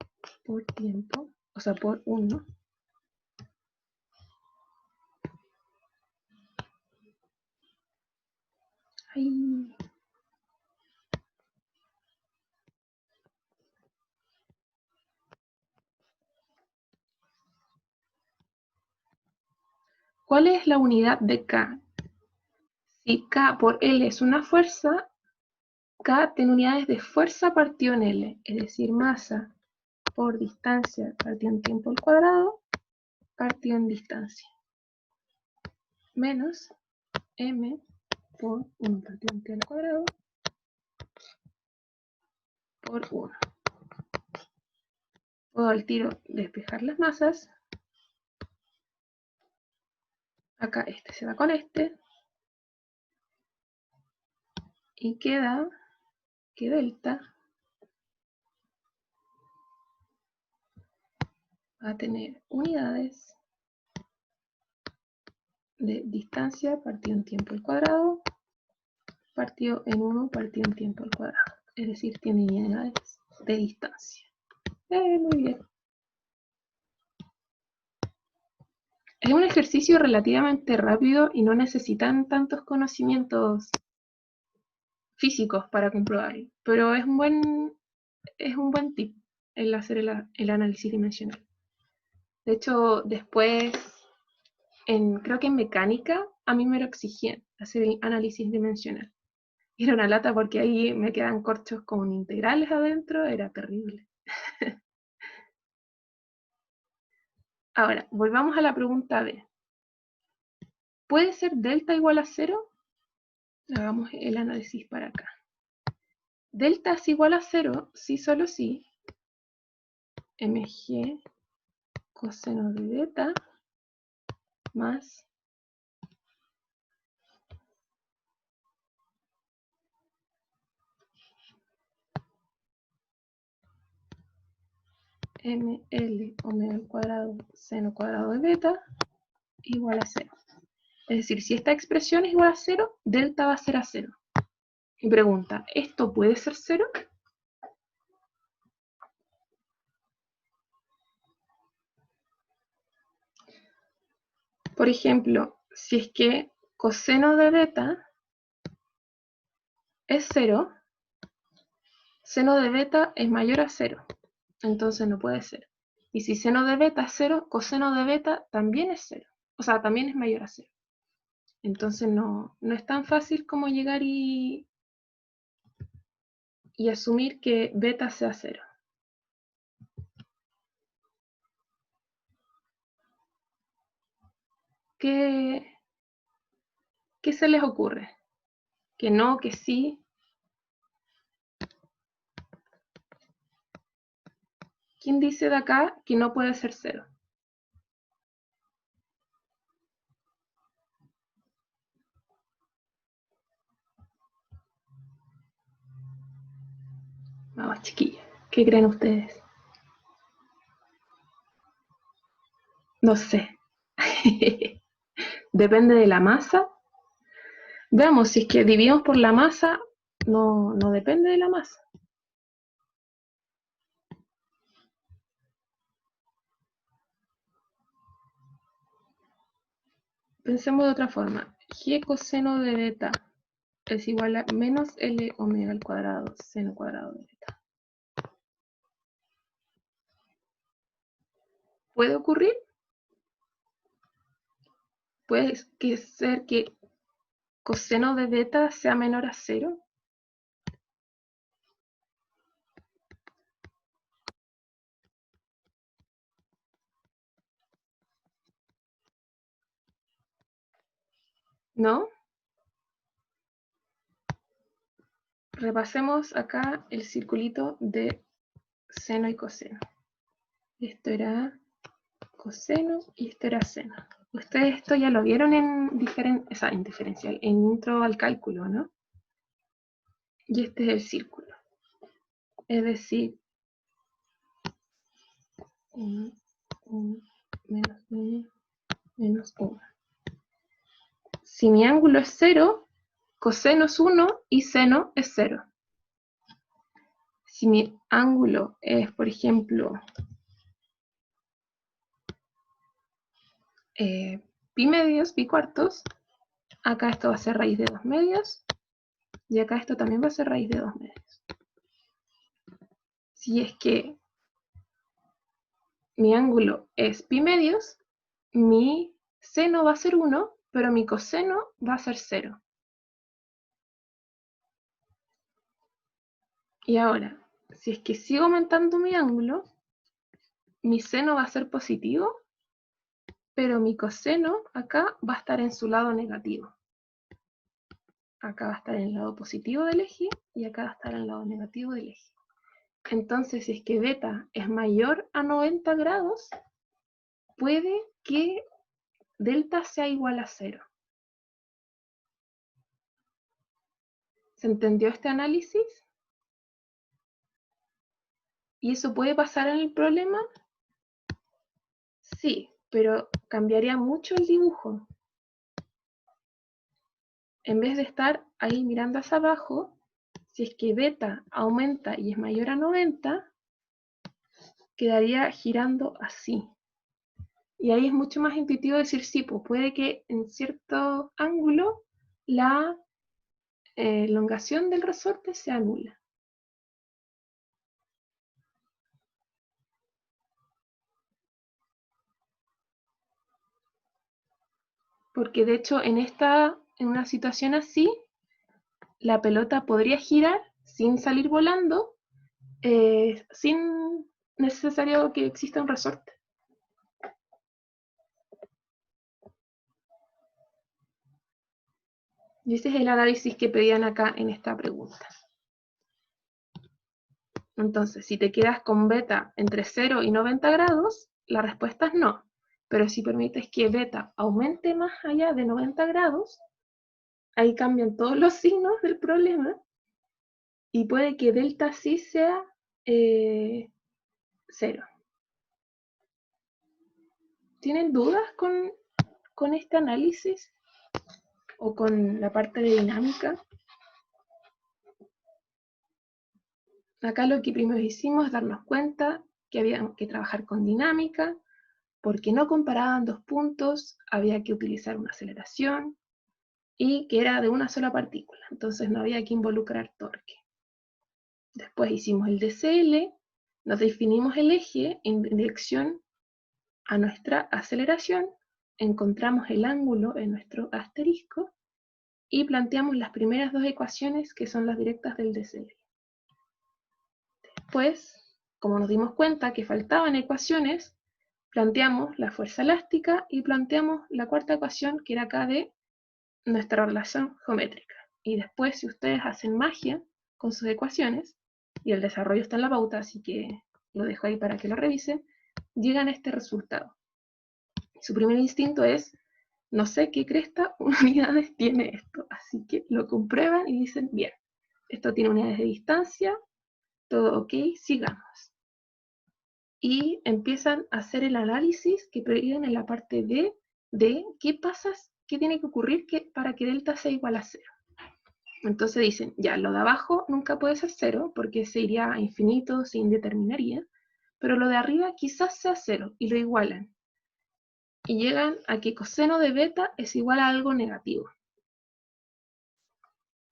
por tiempo, o sea, por 1. Ay. ¿Cuál es la unidad de K? Si K por L es una fuerza, K tiene unidades de fuerza partido en L, es decir, masa por distancia partido en tiempo al cuadrado, partido en distancia, menos M por 1 partido en T al cuadrado por 1. Puedo al tiro despejar las masas. Acá este se va con este. Y queda que delta va a tener unidades de distancia partido en tiempo al cuadrado, partido en 1 partido en tiempo al cuadrado. Es decir, tiene unidades de distancia. Muy bien. Es un ejercicio relativamente rápido y no necesitan tantos conocimientos físicos para comprobarlo, pero es un buen tip el hacer el análisis dimensional. De hecho, después, creo que en mecánica, a mí me lo exigían, hacer el análisis dimensional. Y era una lata porque ahí me quedan corchos con integrales adentro, era terrible. Ahora, volvamos a la pregunta B. ¿Puede ser delta igual a 0? Hagamos el análisis para acá. Delta es igual a 0 si solo si mg coseno de beta más ml omega al cuadrado seno cuadrado de beta igual a 0. Es decir, si esta expresión es igual a 0, delta va a ser a 0. Y pregunta, ¿esto puede ser 0? Por ejemplo, si es que coseno de beta es 0, seno de beta es mayor a 0. Entonces no puede ser. Y si seno de beta es 0, coseno de beta también es 0. O sea, también es mayor a 0. Entonces no es tan fácil como llegar y asumir que beta sea 0. ¿Qué se les ocurre? ¿Que no, que sí? ¿Quién dice de acá que no puede ser 0? Vamos, chiquillos. ¿Qué creen ustedes? No sé. Depende de la masa. Veamos, si es que dividimos por la masa, no depende de la masa. Pensemos de otra forma. G coseno de beta es igual a menos L omega al cuadrado seno cuadrado de beta. ¿Puede ocurrir? ¿Puede ser que coseno de beta sea menor a 0? ¿No? Repasemos acá el circulito de seno y coseno. Esto era coseno y esto era seno. Ustedes esto ya lo vieron en diferencial, en intro al cálculo, ¿no? Y este es el círculo. Es decir, 1, 1, menos 1, menos 1. Si mi ángulo es 0, coseno es 1 y seno es 0. Si mi ángulo es, por ejemplo, pi medios, pi cuartos, acá esto va a ser raíz de 2 medios, y acá esto también va a ser raíz de 2 medios. Si es que mi ángulo es pi medios, mi seno va a ser 1, pero mi coseno va a ser 0. Y ahora, si es que sigo aumentando mi ángulo, mi seno va a ser positivo, pero mi coseno acá va a estar en su lado negativo. Acá va a estar en el lado positivo del eje y acá va a estar en el lado negativo del eje. Entonces, si es que beta es mayor a 90 grados, puede que delta sea igual a 0. ¿Se entendió este análisis? ¿Y eso puede pasar en el problema? Sí, pero cambiaría mucho el dibujo. En vez de estar ahí mirando hacia abajo, si es que beta aumenta y es mayor a 90, quedaría girando así. Y ahí es mucho más intuitivo decir, sí, pues puede que en cierto ángulo la elongación del resorte sea nula. Porque de hecho en una situación así, la pelota podría girar sin salir volando, sin necesario que exista un resorte. Y ese es el análisis que pedían acá en esta pregunta. Entonces, si te quedas con beta entre 0 y 90 grados, la respuesta es no. Pero si permites que beta aumente más allá de 90 grados, ahí cambian todos los signos del problema y puede que delta sí sea 0. ¿Tienen dudas con este análisis o con la parte de dinámica? Acá lo que primero hicimos es darnos cuenta que había que trabajar con dinámica, porque no comparaban dos puntos, había que utilizar una aceleración y que era de una sola partícula, entonces no había que involucrar torque. Después hicimos el DCL, nos definimos el eje en dirección a nuestra aceleración, encontramos el ángulo en nuestro asterisco y planteamos las primeras dos ecuaciones que son las directas del DCL. Después, como nos dimos cuenta que faltaban ecuaciones, planteamos la fuerza elástica y planteamos la cuarta ecuación que era acá de nuestra relación geométrica. Y después, si ustedes hacen magia con sus ecuaciones, y el desarrollo está en la pauta, así que lo dejo ahí para que lo revisen, llegan a este resultado. Su primer instinto es, no sé qué cresta unidades tiene esto, así que lo comprueban y dicen, bien, esto tiene unidades de distancia, todo ok, sigamos. Y empiezan a hacer el análisis que piden en la parte B de qué pasa, qué tiene que ocurrir para que delta sea igual a 0. Entonces dicen, ya, lo de abajo nunca puede ser 0, porque se iría a infinito, se indeterminaría, pero lo de arriba quizás sea 0, y lo igualan. Y llegan a que coseno de beta es igual a algo negativo.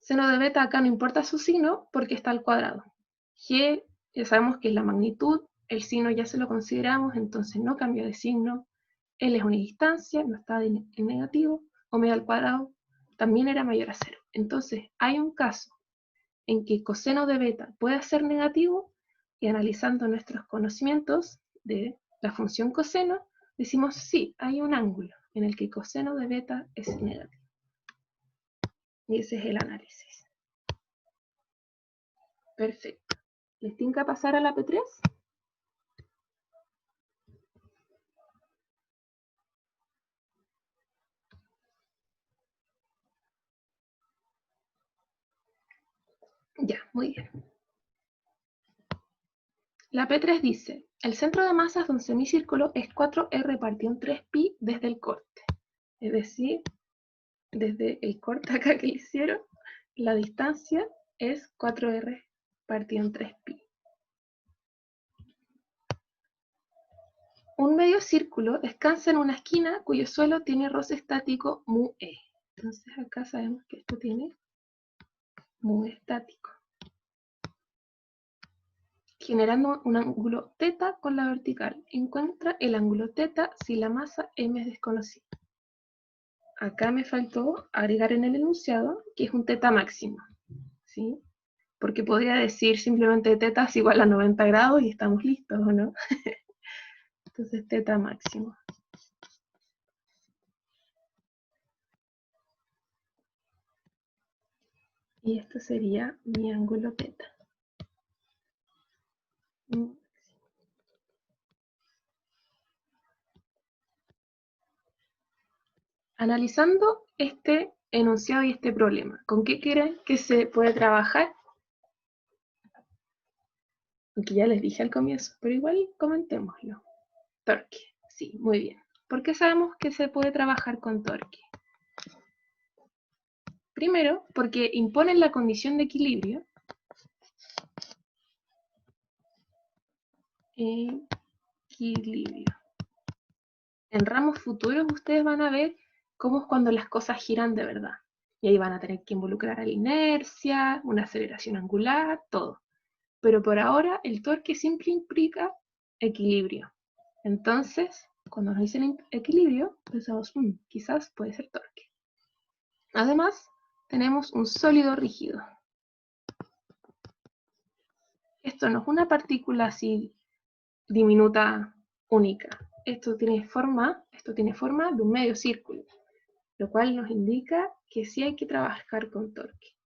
Seno de beta acá no importa su signo, porque está al cuadrado. G, ya sabemos que es la magnitud, el signo ya se lo consideramos, entonces no cambia de signo. L es una distancia, no está en negativo. Omega al cuadrado también era mayor a 0. Entonces hay un caso en que coseno de beta puede ser negativo y analizando nuestros conocimientos de la función coseno, decimos sí, hay un ángulo en el que coseno de beta es negativo. Y ese es el análisis. Perfecto. ¿Les tinca pasar a la P3? Ya, muy bien. La P3 dice, el centro de masas de un semicírculo es 4R partido en 3pi desde el corte. Es decir, desde el corte acá que le hicieron, la distancia es 4R partido en 3pi. Un medio círculo descansa en una esquina cuyo suelo tiene roce estático mu e. Entonces acá sabemos que esto tiene mu estático, generando un ángulo θ con la vertical. Encuentra el ángulo θ si la masa m es desconocida. Acá me faltó agregar en el enunciado que es un θ máximo, ¿sí? Porque podría decir simplemente θ es igual a 90 grados y estamos listos, ¿o no? Entonces θ máximo. Y esto sería mi ángulo θ. Analizando este enunciado y este problema, ¿con qué creen que se puede trabajar? Aunque ya les dije al comienzo, pero igual comentémoslo. Torque, sí, muy bien. ¿Por qué sabemos que se puede trabajar con torque? Primero, porque imponen la condición de equilibrio. Equilibrio. En ramos futuros ustedes van a ver cómo es cuando las cosas giran de verdad. Y ahí van a tener que involucrar a la inercia, una aceleración angular, todo. Pero por ahora el torque siempre implica equilibrio. Entonces, Cuando nos dicen equilibrio, pensamos, quizás puede ser torque. Además, tenemos un sólido rígido. Esto no es una partícula así diminuta única. Esto tiene forma de un medio círculo, lo cual nos indica que sí hay que trabajar con torque.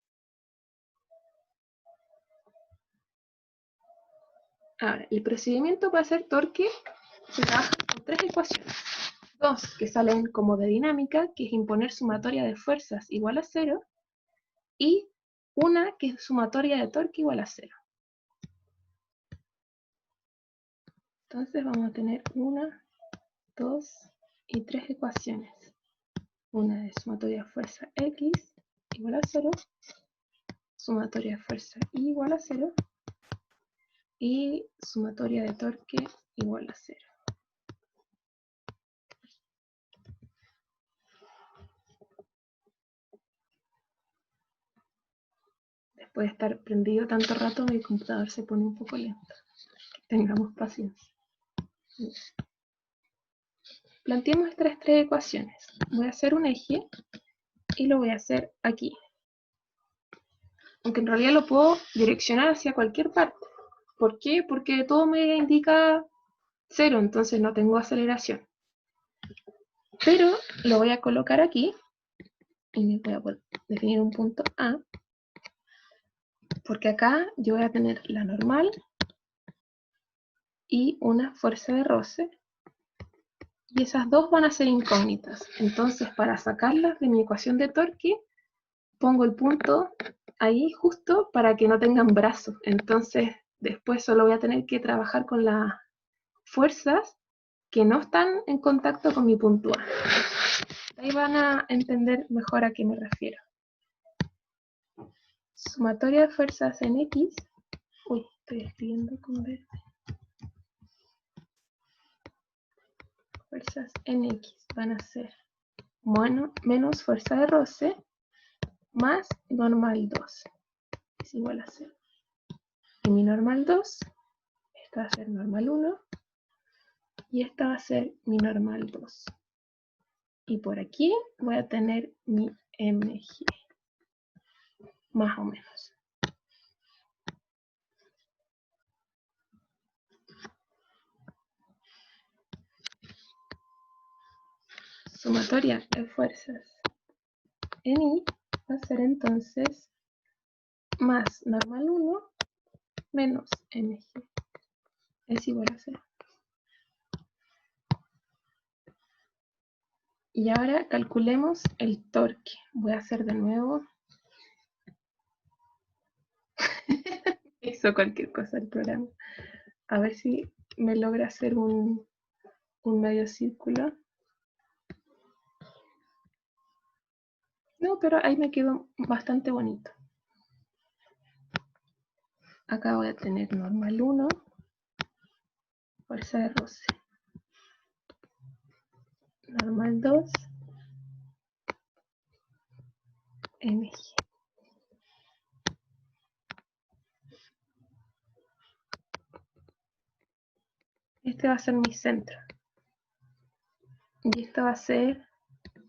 Ahora, el procedimiento para hacer torque se trabaja con 3 ecuaciones. 2 que salen como de dinámica, que es imponer sumatoria de fuerzas igual a 0, y una que es sumatoria de torque igual a 0. Entonces vamos a tener 1, 2 y 3 ecuaciones. Una de sumatoria de fuerza X igual a 0, sumatoria de fuerza Y igual a 0, y sumatoria de torque igual a 0. Después de estar prendido tanto rato, mi computador se pone un poco lento. Tengamos paciencia. Planteemos estas 3 ecuaciones. Voy a hacer un eje y lo voy a hacer aquí. Aunque en realidad lo puedo direccionar hacia cualquier parte. ¿Por qué? Porque todo me indica 0, entonces no tengo aceleración. Pero lo voy a colocar aquí y voy a definir un punto A, porque acá yo voy a tener la normal y una fuerza de roce, y esas dos van a ser incógnitas. Entonces, para sacarlas de mi ecuación de torque, pongo el punto ahí justo para que no tengan brazos. Entonces, después solo voy a tener que trabajar con las fuerzas que no están en contacto con mi punto A. Ahí van a entender mejor a qué me refiero. Sumatoria de fuerzas en X. Uy, estoy escribiendo con verde. Fuerzas en X van a ser menos fuerza de roce más normal 2. Es igual a 0. Y mi normal 2, esta va a ser normal 1. Y esta va a ser mi normal 2. Y por aquí voy a tener mi MG. Más o menos. Sumatoria de fuerzas en I va a ser entonces más normal 1 menos MG. Es igual a 0. Y ahora calculemos el torque. Voy a hacer de nuevo. Hizo cualquier cosa el programa. A ver si me logra hacer un medio círculo. No, pero ahí me quedó bastante bonito. Acá voy a tener normal 1, fuerza de roce. Normal 2, MG. Este va a ser mi centro. Y esto va a ser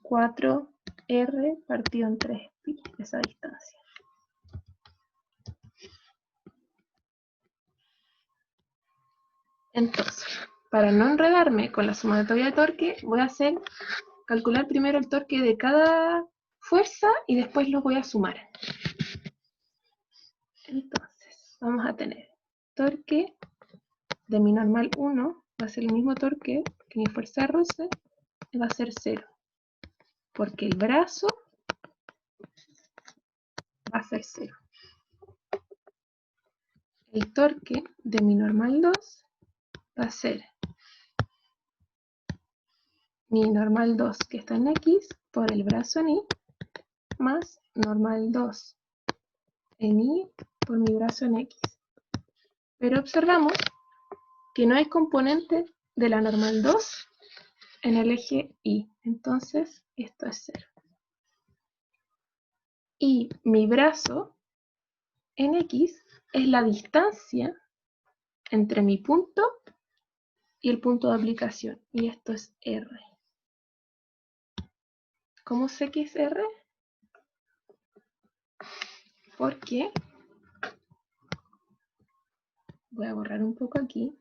4R partido en 3pi, esa distancia. Entonces, para no enredarme con la sumatoria de torque, voy a calcular primero el torque de cada fuerza y después los voy a sumar. Entonces, vamos a tener torque de mi normal 1, va a ser el mismo torque que mi fuerza de roce, va a ser 0. Porque el brazo va a ser 0. El torque de mi normal 2 va a ser mi normal 2 que está en X por el brazo en Y más normal 2 en Y por mi brazo en X. Pero observamos que no hay componente de la normal 2 en el eje Y. Entonces, esto es 0. Y mi brazo en X es la distancia entre mi punto y el punto de aplicación. Y esto es R. ¿Cómo sé que es R? Porque voy a borrar un poco aquí.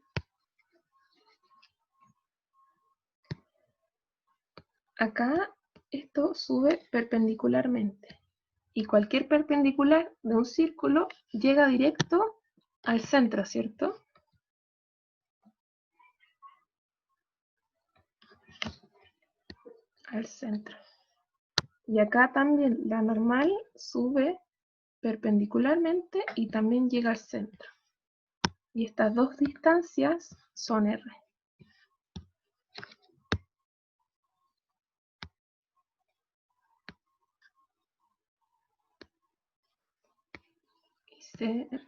Acá esto sube perpendicularmente. Y cualquier perpendicular de un círculo llega directo al centro, ¿cierto? Al centro. Y acá también la normal sube perpendicularmente y también llega al centro. Y estas dos distancias son R.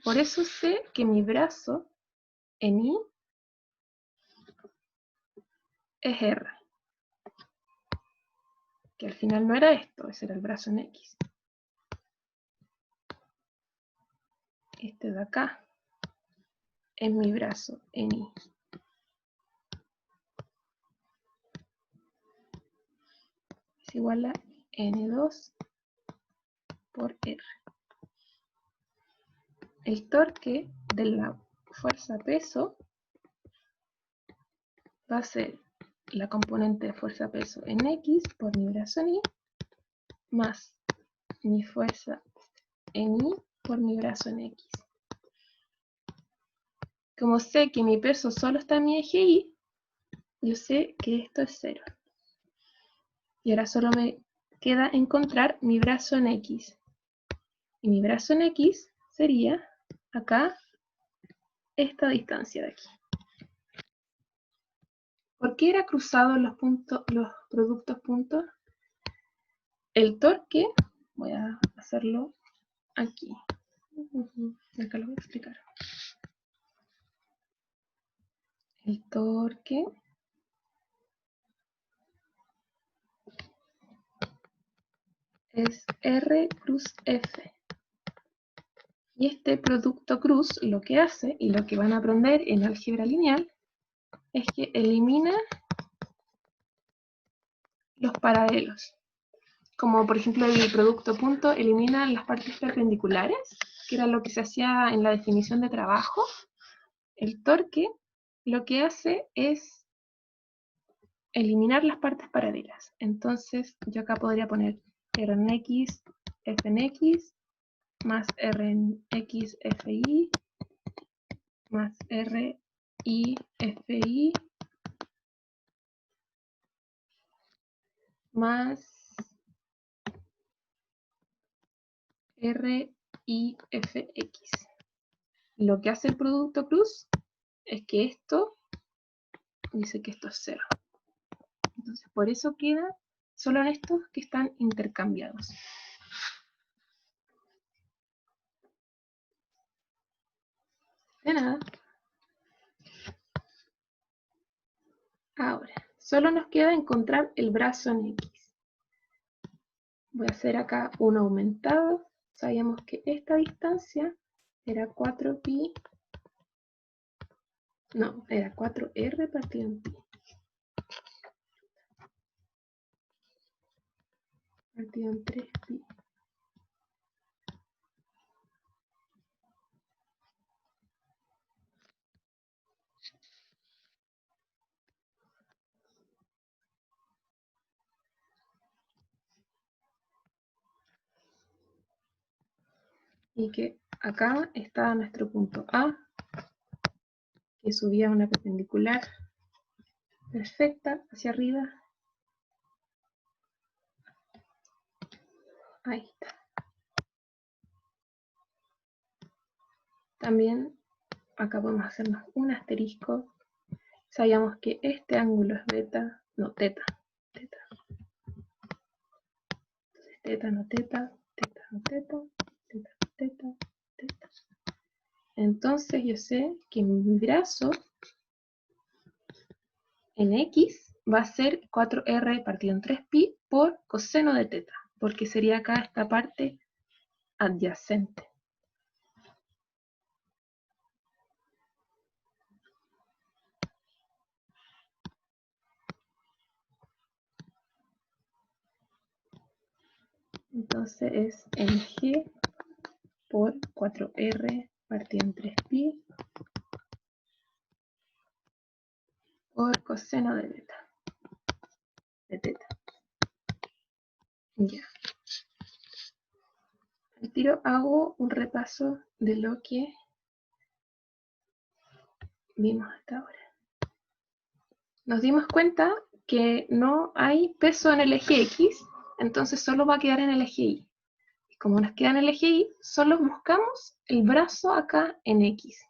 Por eso sé que mi brazo en I es R. Que al final no era esto, ese era el brazo en X. Este de acá es mi brazo en I. Es igual a N2 por R. El torque de la fuerza-peso va a ser la componente de fuerza-peso en X por mi brazo en Y más mi fuerza en Y por mi brazo en X. Como sé que mi peso solo está en mi eje Y, yo sé que esto es 0. Y ahora solo me queda encontrar mi brazo en X. Y mi brazo en X sería acá esta distancia de aquí. ¿Por qué era cruzado los productos puntos? El torque, voy a hacerlo aquí. Acá lo voy a explicar. El torque es R cruz F. Y este producto cruz lo que hace, y lo que van a aprender en álgebra lineal, es que elimina los paralelos. Como por ejemplo el producto punto elimina las partes perpendiculares, que era lo que se hacía en la definición de trabajo. El torque lo que hace es eliminar las partes paralelas. Entonces yo acá podría poner R en X, F en X, más R en X, F, Y, más R, I, F, Y, más R, I, F, X. Lo que hace el producto cruz es que esto dice que esto es 0. Entonces por eso queda solo en estos que están intercambiados. De nada. Ahora, solo nos queda encontrar el brazo en X. Voy a hacer acá un aumentado. Sabíamos que esta distancia era 4pi. No, era 4r partido en pi. Partido en 3pi. Y que acá estaba nuestro punto A, que subía una perpendicular perfecta hacia arriba. Ahí está. También acá podemos hacernos un asterisco. Sabíamos que este ángulo es beta, no, teta. Entonces teta no teta, teta no teta, teta no teta, teta. Entonces yo sé que mi brazo en X va a ser 4r partido en 3pi por coseno de teta, porque sería acá esta parte adyacente. Entonces es mg por 4r partido en 3pi por coseno de beta, de teta. Ya. Al tiro hago un repaso de lo que vimos hasta ahora. Nos dimos cuenta que no hay peso en el eje X, entonces solo va a quedar en el eje Y. Y como nos queda en el eje Y, solo buscamos el brazo acá en X.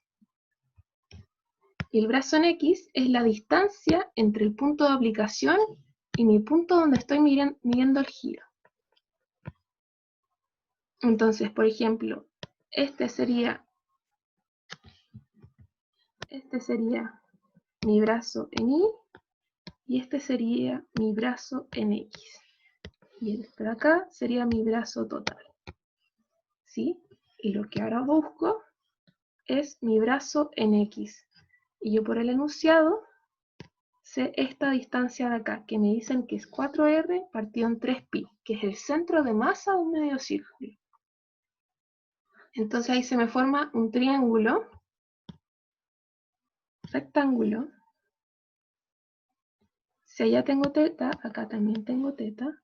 Y el brazo en X es la distancia entre el punto de aplicación y mi punto donde estoy midiendo el giro. Entonces, por ejemplo, este sería mi brazo en Y y este sería mi brazo en X. Y este de acá sería mi brazo total. ¿Sí? Y lo que ahora busco es mi brazo en X. Y yo por el enunciado sé esta distancia de acá, que me dicen que es 4r partido en 3pi, que es el centro de masa de un medio círculo. Entonces ahí se me forma un triángulo rectángulo. Si allá tengo teta, acá también tengo teta.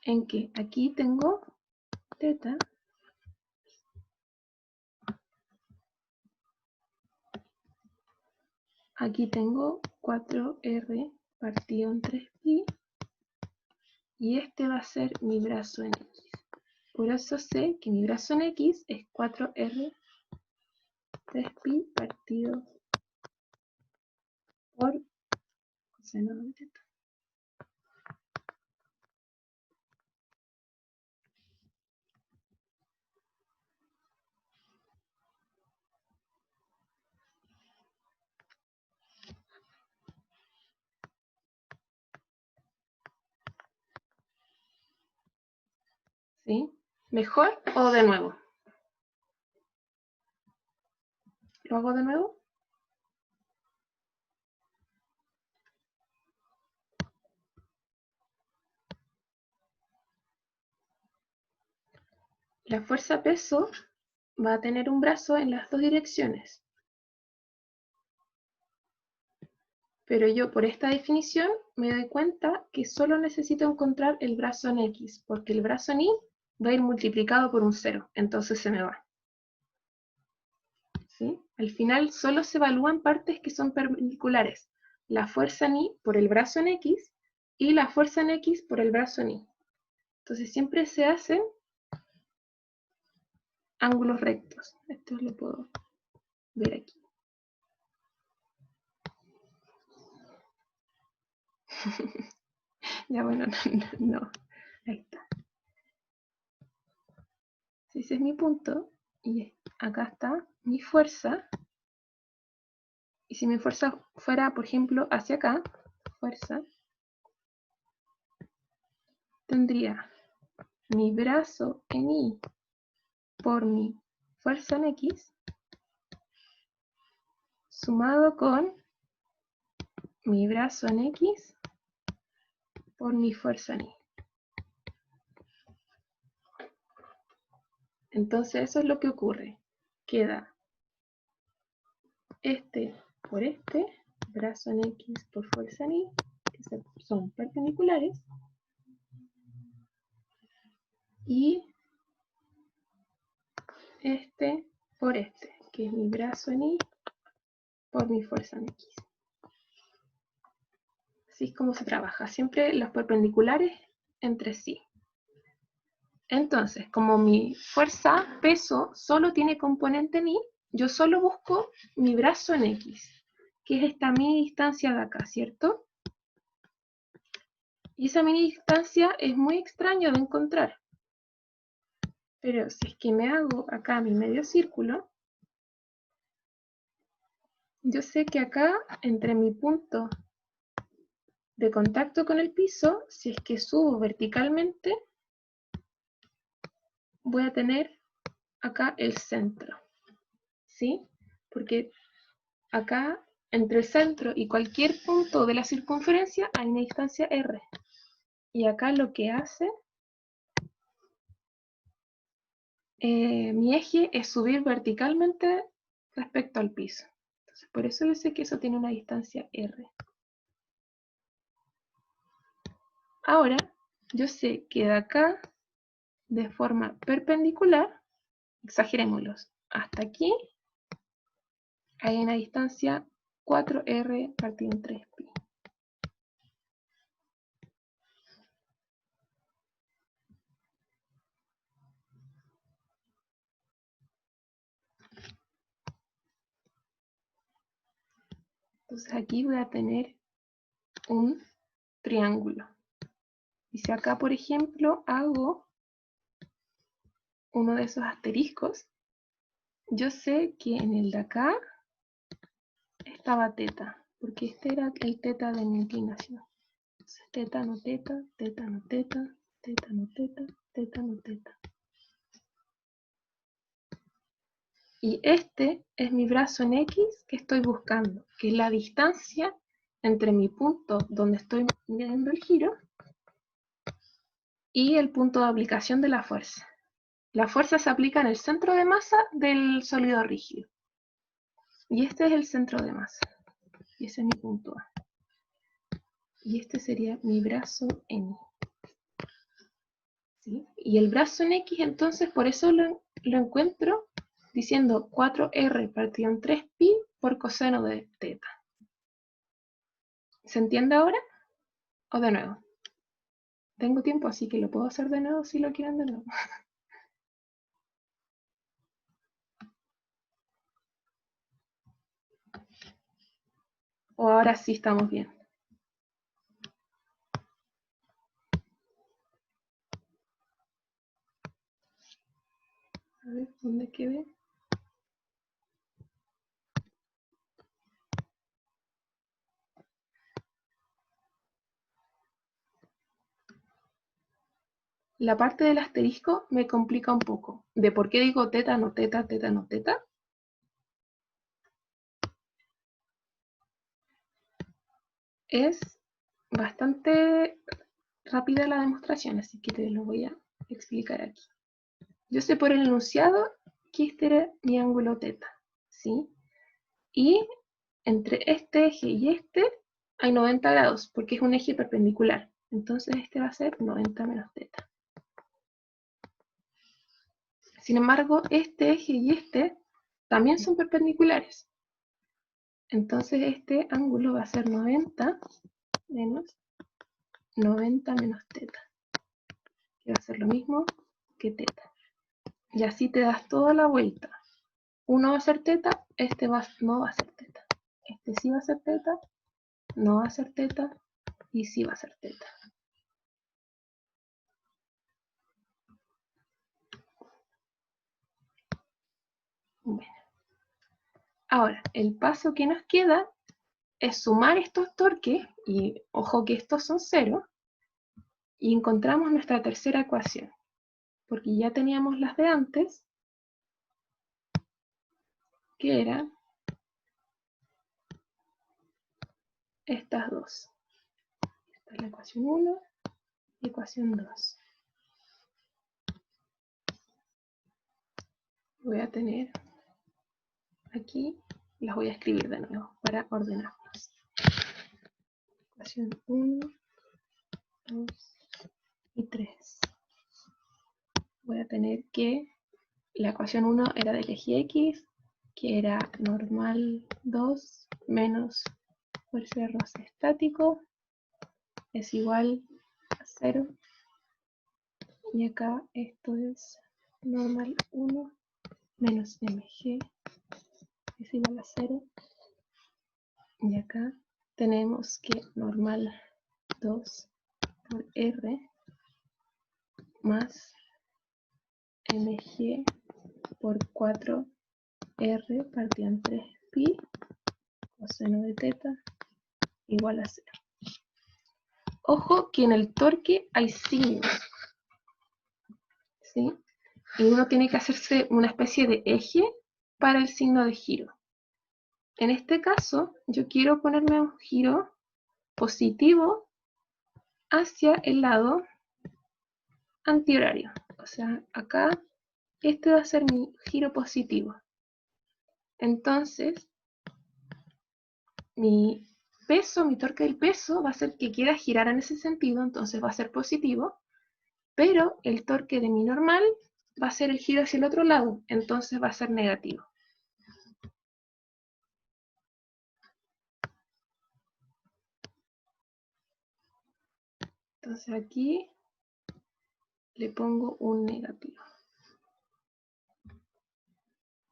En que aquí tengo teta. Aquí tengo 4r partido en 3pi. Y este va a ser mi brazo en X. Por eso sé que mi brazo en X es 4r 3pi partido por coseno de teta. ¿Sí? ¿Mejor o de nuevo? ¿Lo hago de nuevo? La fuerza peso va a tener un brazo en las dos direcciones. Pero yo por esta definición me doy cuenta que solo necesito encontrar el brazo en X, porque el brazo en Y va a ir multiplicado por un 0, entonces se me va. ¿Sí? Al final solo se evalúan partes que son perpendiculares. La fuerza en Y por el brazo en X y la fuerza en X por el brazo en Y. Entonces siempre se hacen ángulos rectos. Esto lo puedo ver aquí. Ya bueno, no. Ahí está. Si ese es mi punto, y acá está mi fuerza. Y si mi fuerza fuera, por ejemplo, hacia acá, fuerza, tendría mi brazo en Y por mi fuerza en X, sumado con mi brazo en X por mi fuerza en Y. Entonces eso es lo que ocurre. Queda este por este, brazo en X por fuerza en Y, que son perpendiculares, y este por este, que es mi brazo en Y por mi fuerza en X. Así es como se trabaja, siempre los perpendiculares entre sí. Entonces, como mi fuerza, peso, solo tiene componente en Y, yo solo busco mi brazo en X, que es esta mini distancia de acá, ¿cierto? Y esa mini distancia es muy extraña de encontrar. Pero si es que me hago acá mi medio círculo, yo sé que acá, entre mi punto de contacto con el piso, si es que subo verticalmente, voy a tener acá el centro, ¿sí? Porque acá, entre el centro y cualquier punto de la circunferencia, hay una distancia R. Y acá lo que hace, mi eje es subir verticalmente respecto al piso. Entonces, por eso yo sé que eso tiene una distancia R. Ahora, yo sé que de acá, de forma perpendicular, exagerémoslos, hasta aquí, hay una distancia 4R partido en 3pi. Entonces aquí voy a tener un triángulo. Y si acá, por ejemplo, hago uno de esos asteriscos, yo sé que en el de acá estaba teta, porque este era el teta de mi inclinación. Entonces, teta no teta, teta no teta, teta no teta, teta no teta. Y este es mi brazo en X que estoy buscando, que es la distancia entre mi punto donde estoy midiendo el giro y el punto de aplicación de la fuerza. La fuerza se aplica en el centro de masa del sólido rígido. Y este es el centro de masa. Y ese es mi punto A. Y este sería mi brazo N. ¿Sí? Y el brazo en X, entonces, por eso lo encuentro diciendo 4R partido en 3pi por coseno de teta. ¿Se entiende ahora? ¿O de nuevo? Tengo tiempo, así que lo puedo hacer de nuevo si lo quieren de nuevo. O ahora sí estamos bien. A ver, ¿dónde quedé? La parte del asterisco me complica un poco. ¿De por qué digo teta, no teta, teta, no teta? Es bastante rápida la demostración, así que te lo voy a explicar aquí. Yo sé por el enunciado que este era mi ángulo teta, ¿sí? Y entre este eje y este hay 90 grados, porque es un eje perpendicular. Entonces este va a ser 90 menos teta. Sin embargo, este eje y este también son perpendiculares. Entonces este ángulo va a ser 90 menos teta, que va a ser lo mismo que teta. Y así te das toda la vuelta. Uno va a ser teta, este no va a ser teta. Este sí va a ser teta, no va a ser teta y sí va a ser teta. Bueno. Ahora, el paso que nos queda es sumar estos torques, y ojo que estos son 0, y encontramos nuestra tercera ecuación, porque ya teníamos las de antes, que eran estas dos. Esta es la ecuación 1 y ecuación 2. Voy a tener aquí, las voy a escribir de nuevo para ordenarlos. Ecuación 1, 2 y 3. Voy a tener que la ecuación 1 era del eje X, que era normal 2 menos fuerza de roce estático es igual a 0. Y acá esto es normal 1 menos mg es igual a 0. Y acá tenemos que normal 2 por r más mg por 4r partido en 3pi coseno de teta igual a 0. Ojo que en el torque hay signos, ¿sí? Y uno tiene que hacerse una especie de eje para el signo de giro. En este caso, yo quiero ponerme un giro positivo hacia el lado antihorario. O sea, acá este va a ser mi giro positivo. Entonces, mi peso, mi torque del peso va a hacer que quiera girar en ese sentido, entonces va a ser positivo, pero el torque de mi normal va a ser el giro hacia el otro lado, entonces va a ser negativo. Entonces aquí le pongo un negativo.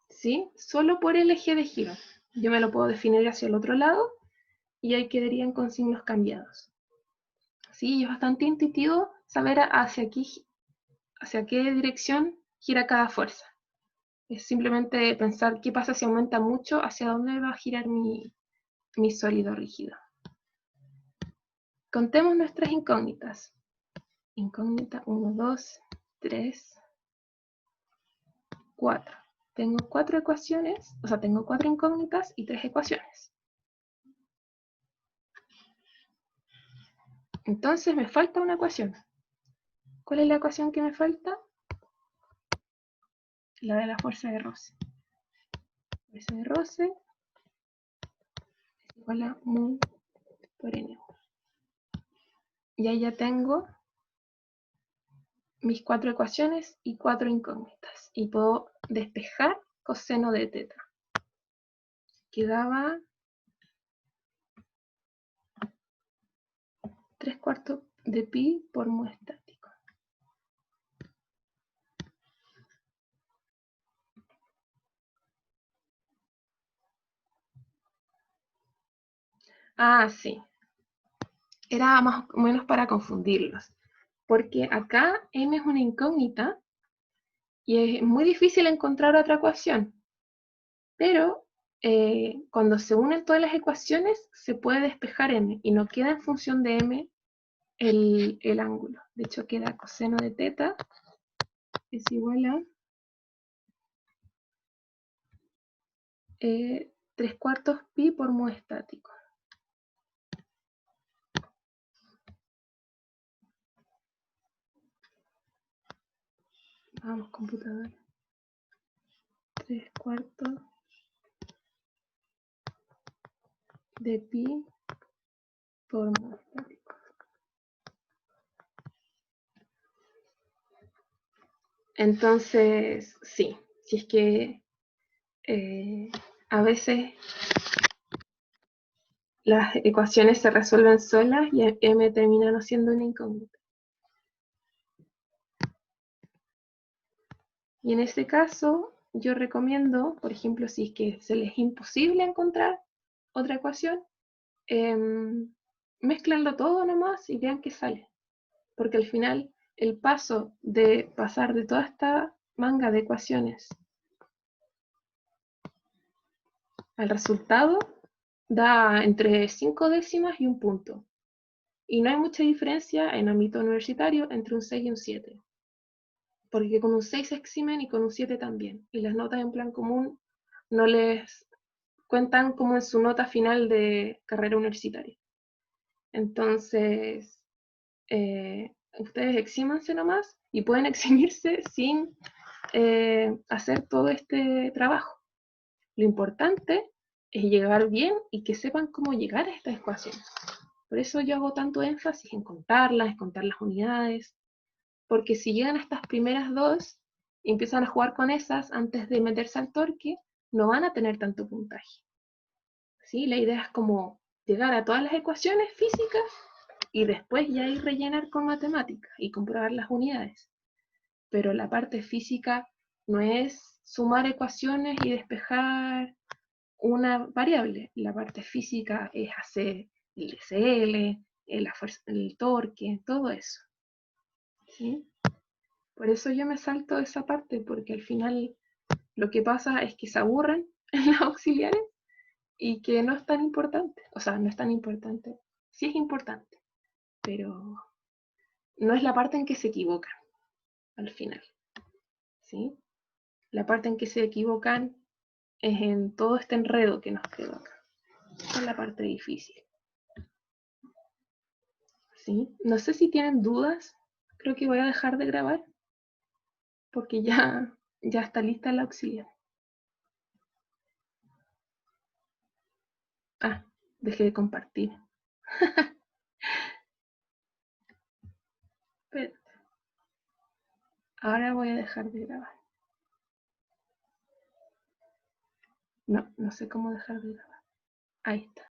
¿Sí? Solo por el eje de giro. Yo me lo puedo definir hacia el otro lado y ahí quedarían con signos cambiados. ¿Sí? Es bastante intuitivo saber hacia qué dirección gira cada fuerza. Es simplemente pensar qué pasa si aumenta mucho, hacia dónde va a girar mi sólido rígido. Contemos nuestras incógnitas. Incógnita 1, 2, 3, 4. Tengo 4 ecuaciones, o sea, tengo 4 incógnitas y 3 ecuaciones. Entonces me falta una ecuación. ¿Cuál es la ecuación que me falta? La de la fuerza de roce. La fuerza de roce es igual a mu por n. Y ahí ya tengo mis 4 ecuaciones y 4 incógnitas. Y puedo despejar coseno de teta. Quedaba 3/4 de pi por mu estático. Ah, sí. Era más o menos para confundirlos. Porque acá m es una incógnita y es muy difícil encontrar otra ecuación. Pero cuando se unen todas las ecuaciones se puede despejar m y no queda en función de m el ángulo. De hecho queda coseno de teta es igual a 3/4 pi por mu estático. Vamos, computadora. 3/4 de pi por mu estático. Entonces, sí, si es que a veces las ecuaciones se resuelven solas y m termina no siendo una incógnita. Y en ese caso, yo recomiendo, por ejemplo, si es que se les es imposible encontrar otra ecuación, mezclenlo todo nomás y vean qué sale. Porque al final, el paso de pasar de toda esta manga de ecuaciones al resultado da entre 5 décimas y un punto. Y no hay mucha diferencia en ámbito universitario entre un 6 y un 7. Porque con un 6 se eximen y con un 7 también. Y las notas en plan común no les cuentan como en su nota final de carrera universitaria. Entonces, ustedes exímanse nomás y pueden eximirse sin hacer todo este trabajo. Lo importante es llegar bien y que sepan cómo llegar a estas ecuaciones. Por eso yo hago tanto énfasis en contar las unidades, porque si llegan a estas primeras dos y empiezan a jugar con esas antes de meterse al torque, no van a tener tanto puntaje. ¿Sí? La idea es como llegar a todas las ecuaciones físicas y después ya ir rellenar con matemáticas y comprobar las unidades. Pero la parte física no es sumar ecuaciones y despejar una variable. La parte física es hacer el DCL, la fuerza, el torque, todo eso. ¿Sí? Por eso yo me salto esa parte, porque al final lo que pasa es que se aburren en las auxiliares y que no es tan importante. O sea, no es tan importante. Sí es importante, pero no es la parte en que se equivocan al final. ¿Sí? La parte en que se equivocan es en todo este enredo que nos quedó acá. Esa es la parte difícil. Sí. No sé si tienen dudas. Creo que voy a dejar de grabar porque ya está lista la auxiliar. Ah, dejé de compartir. Pero ahora voy a dejar de grabar. No sé cómo dejar de grabar. Ahí está.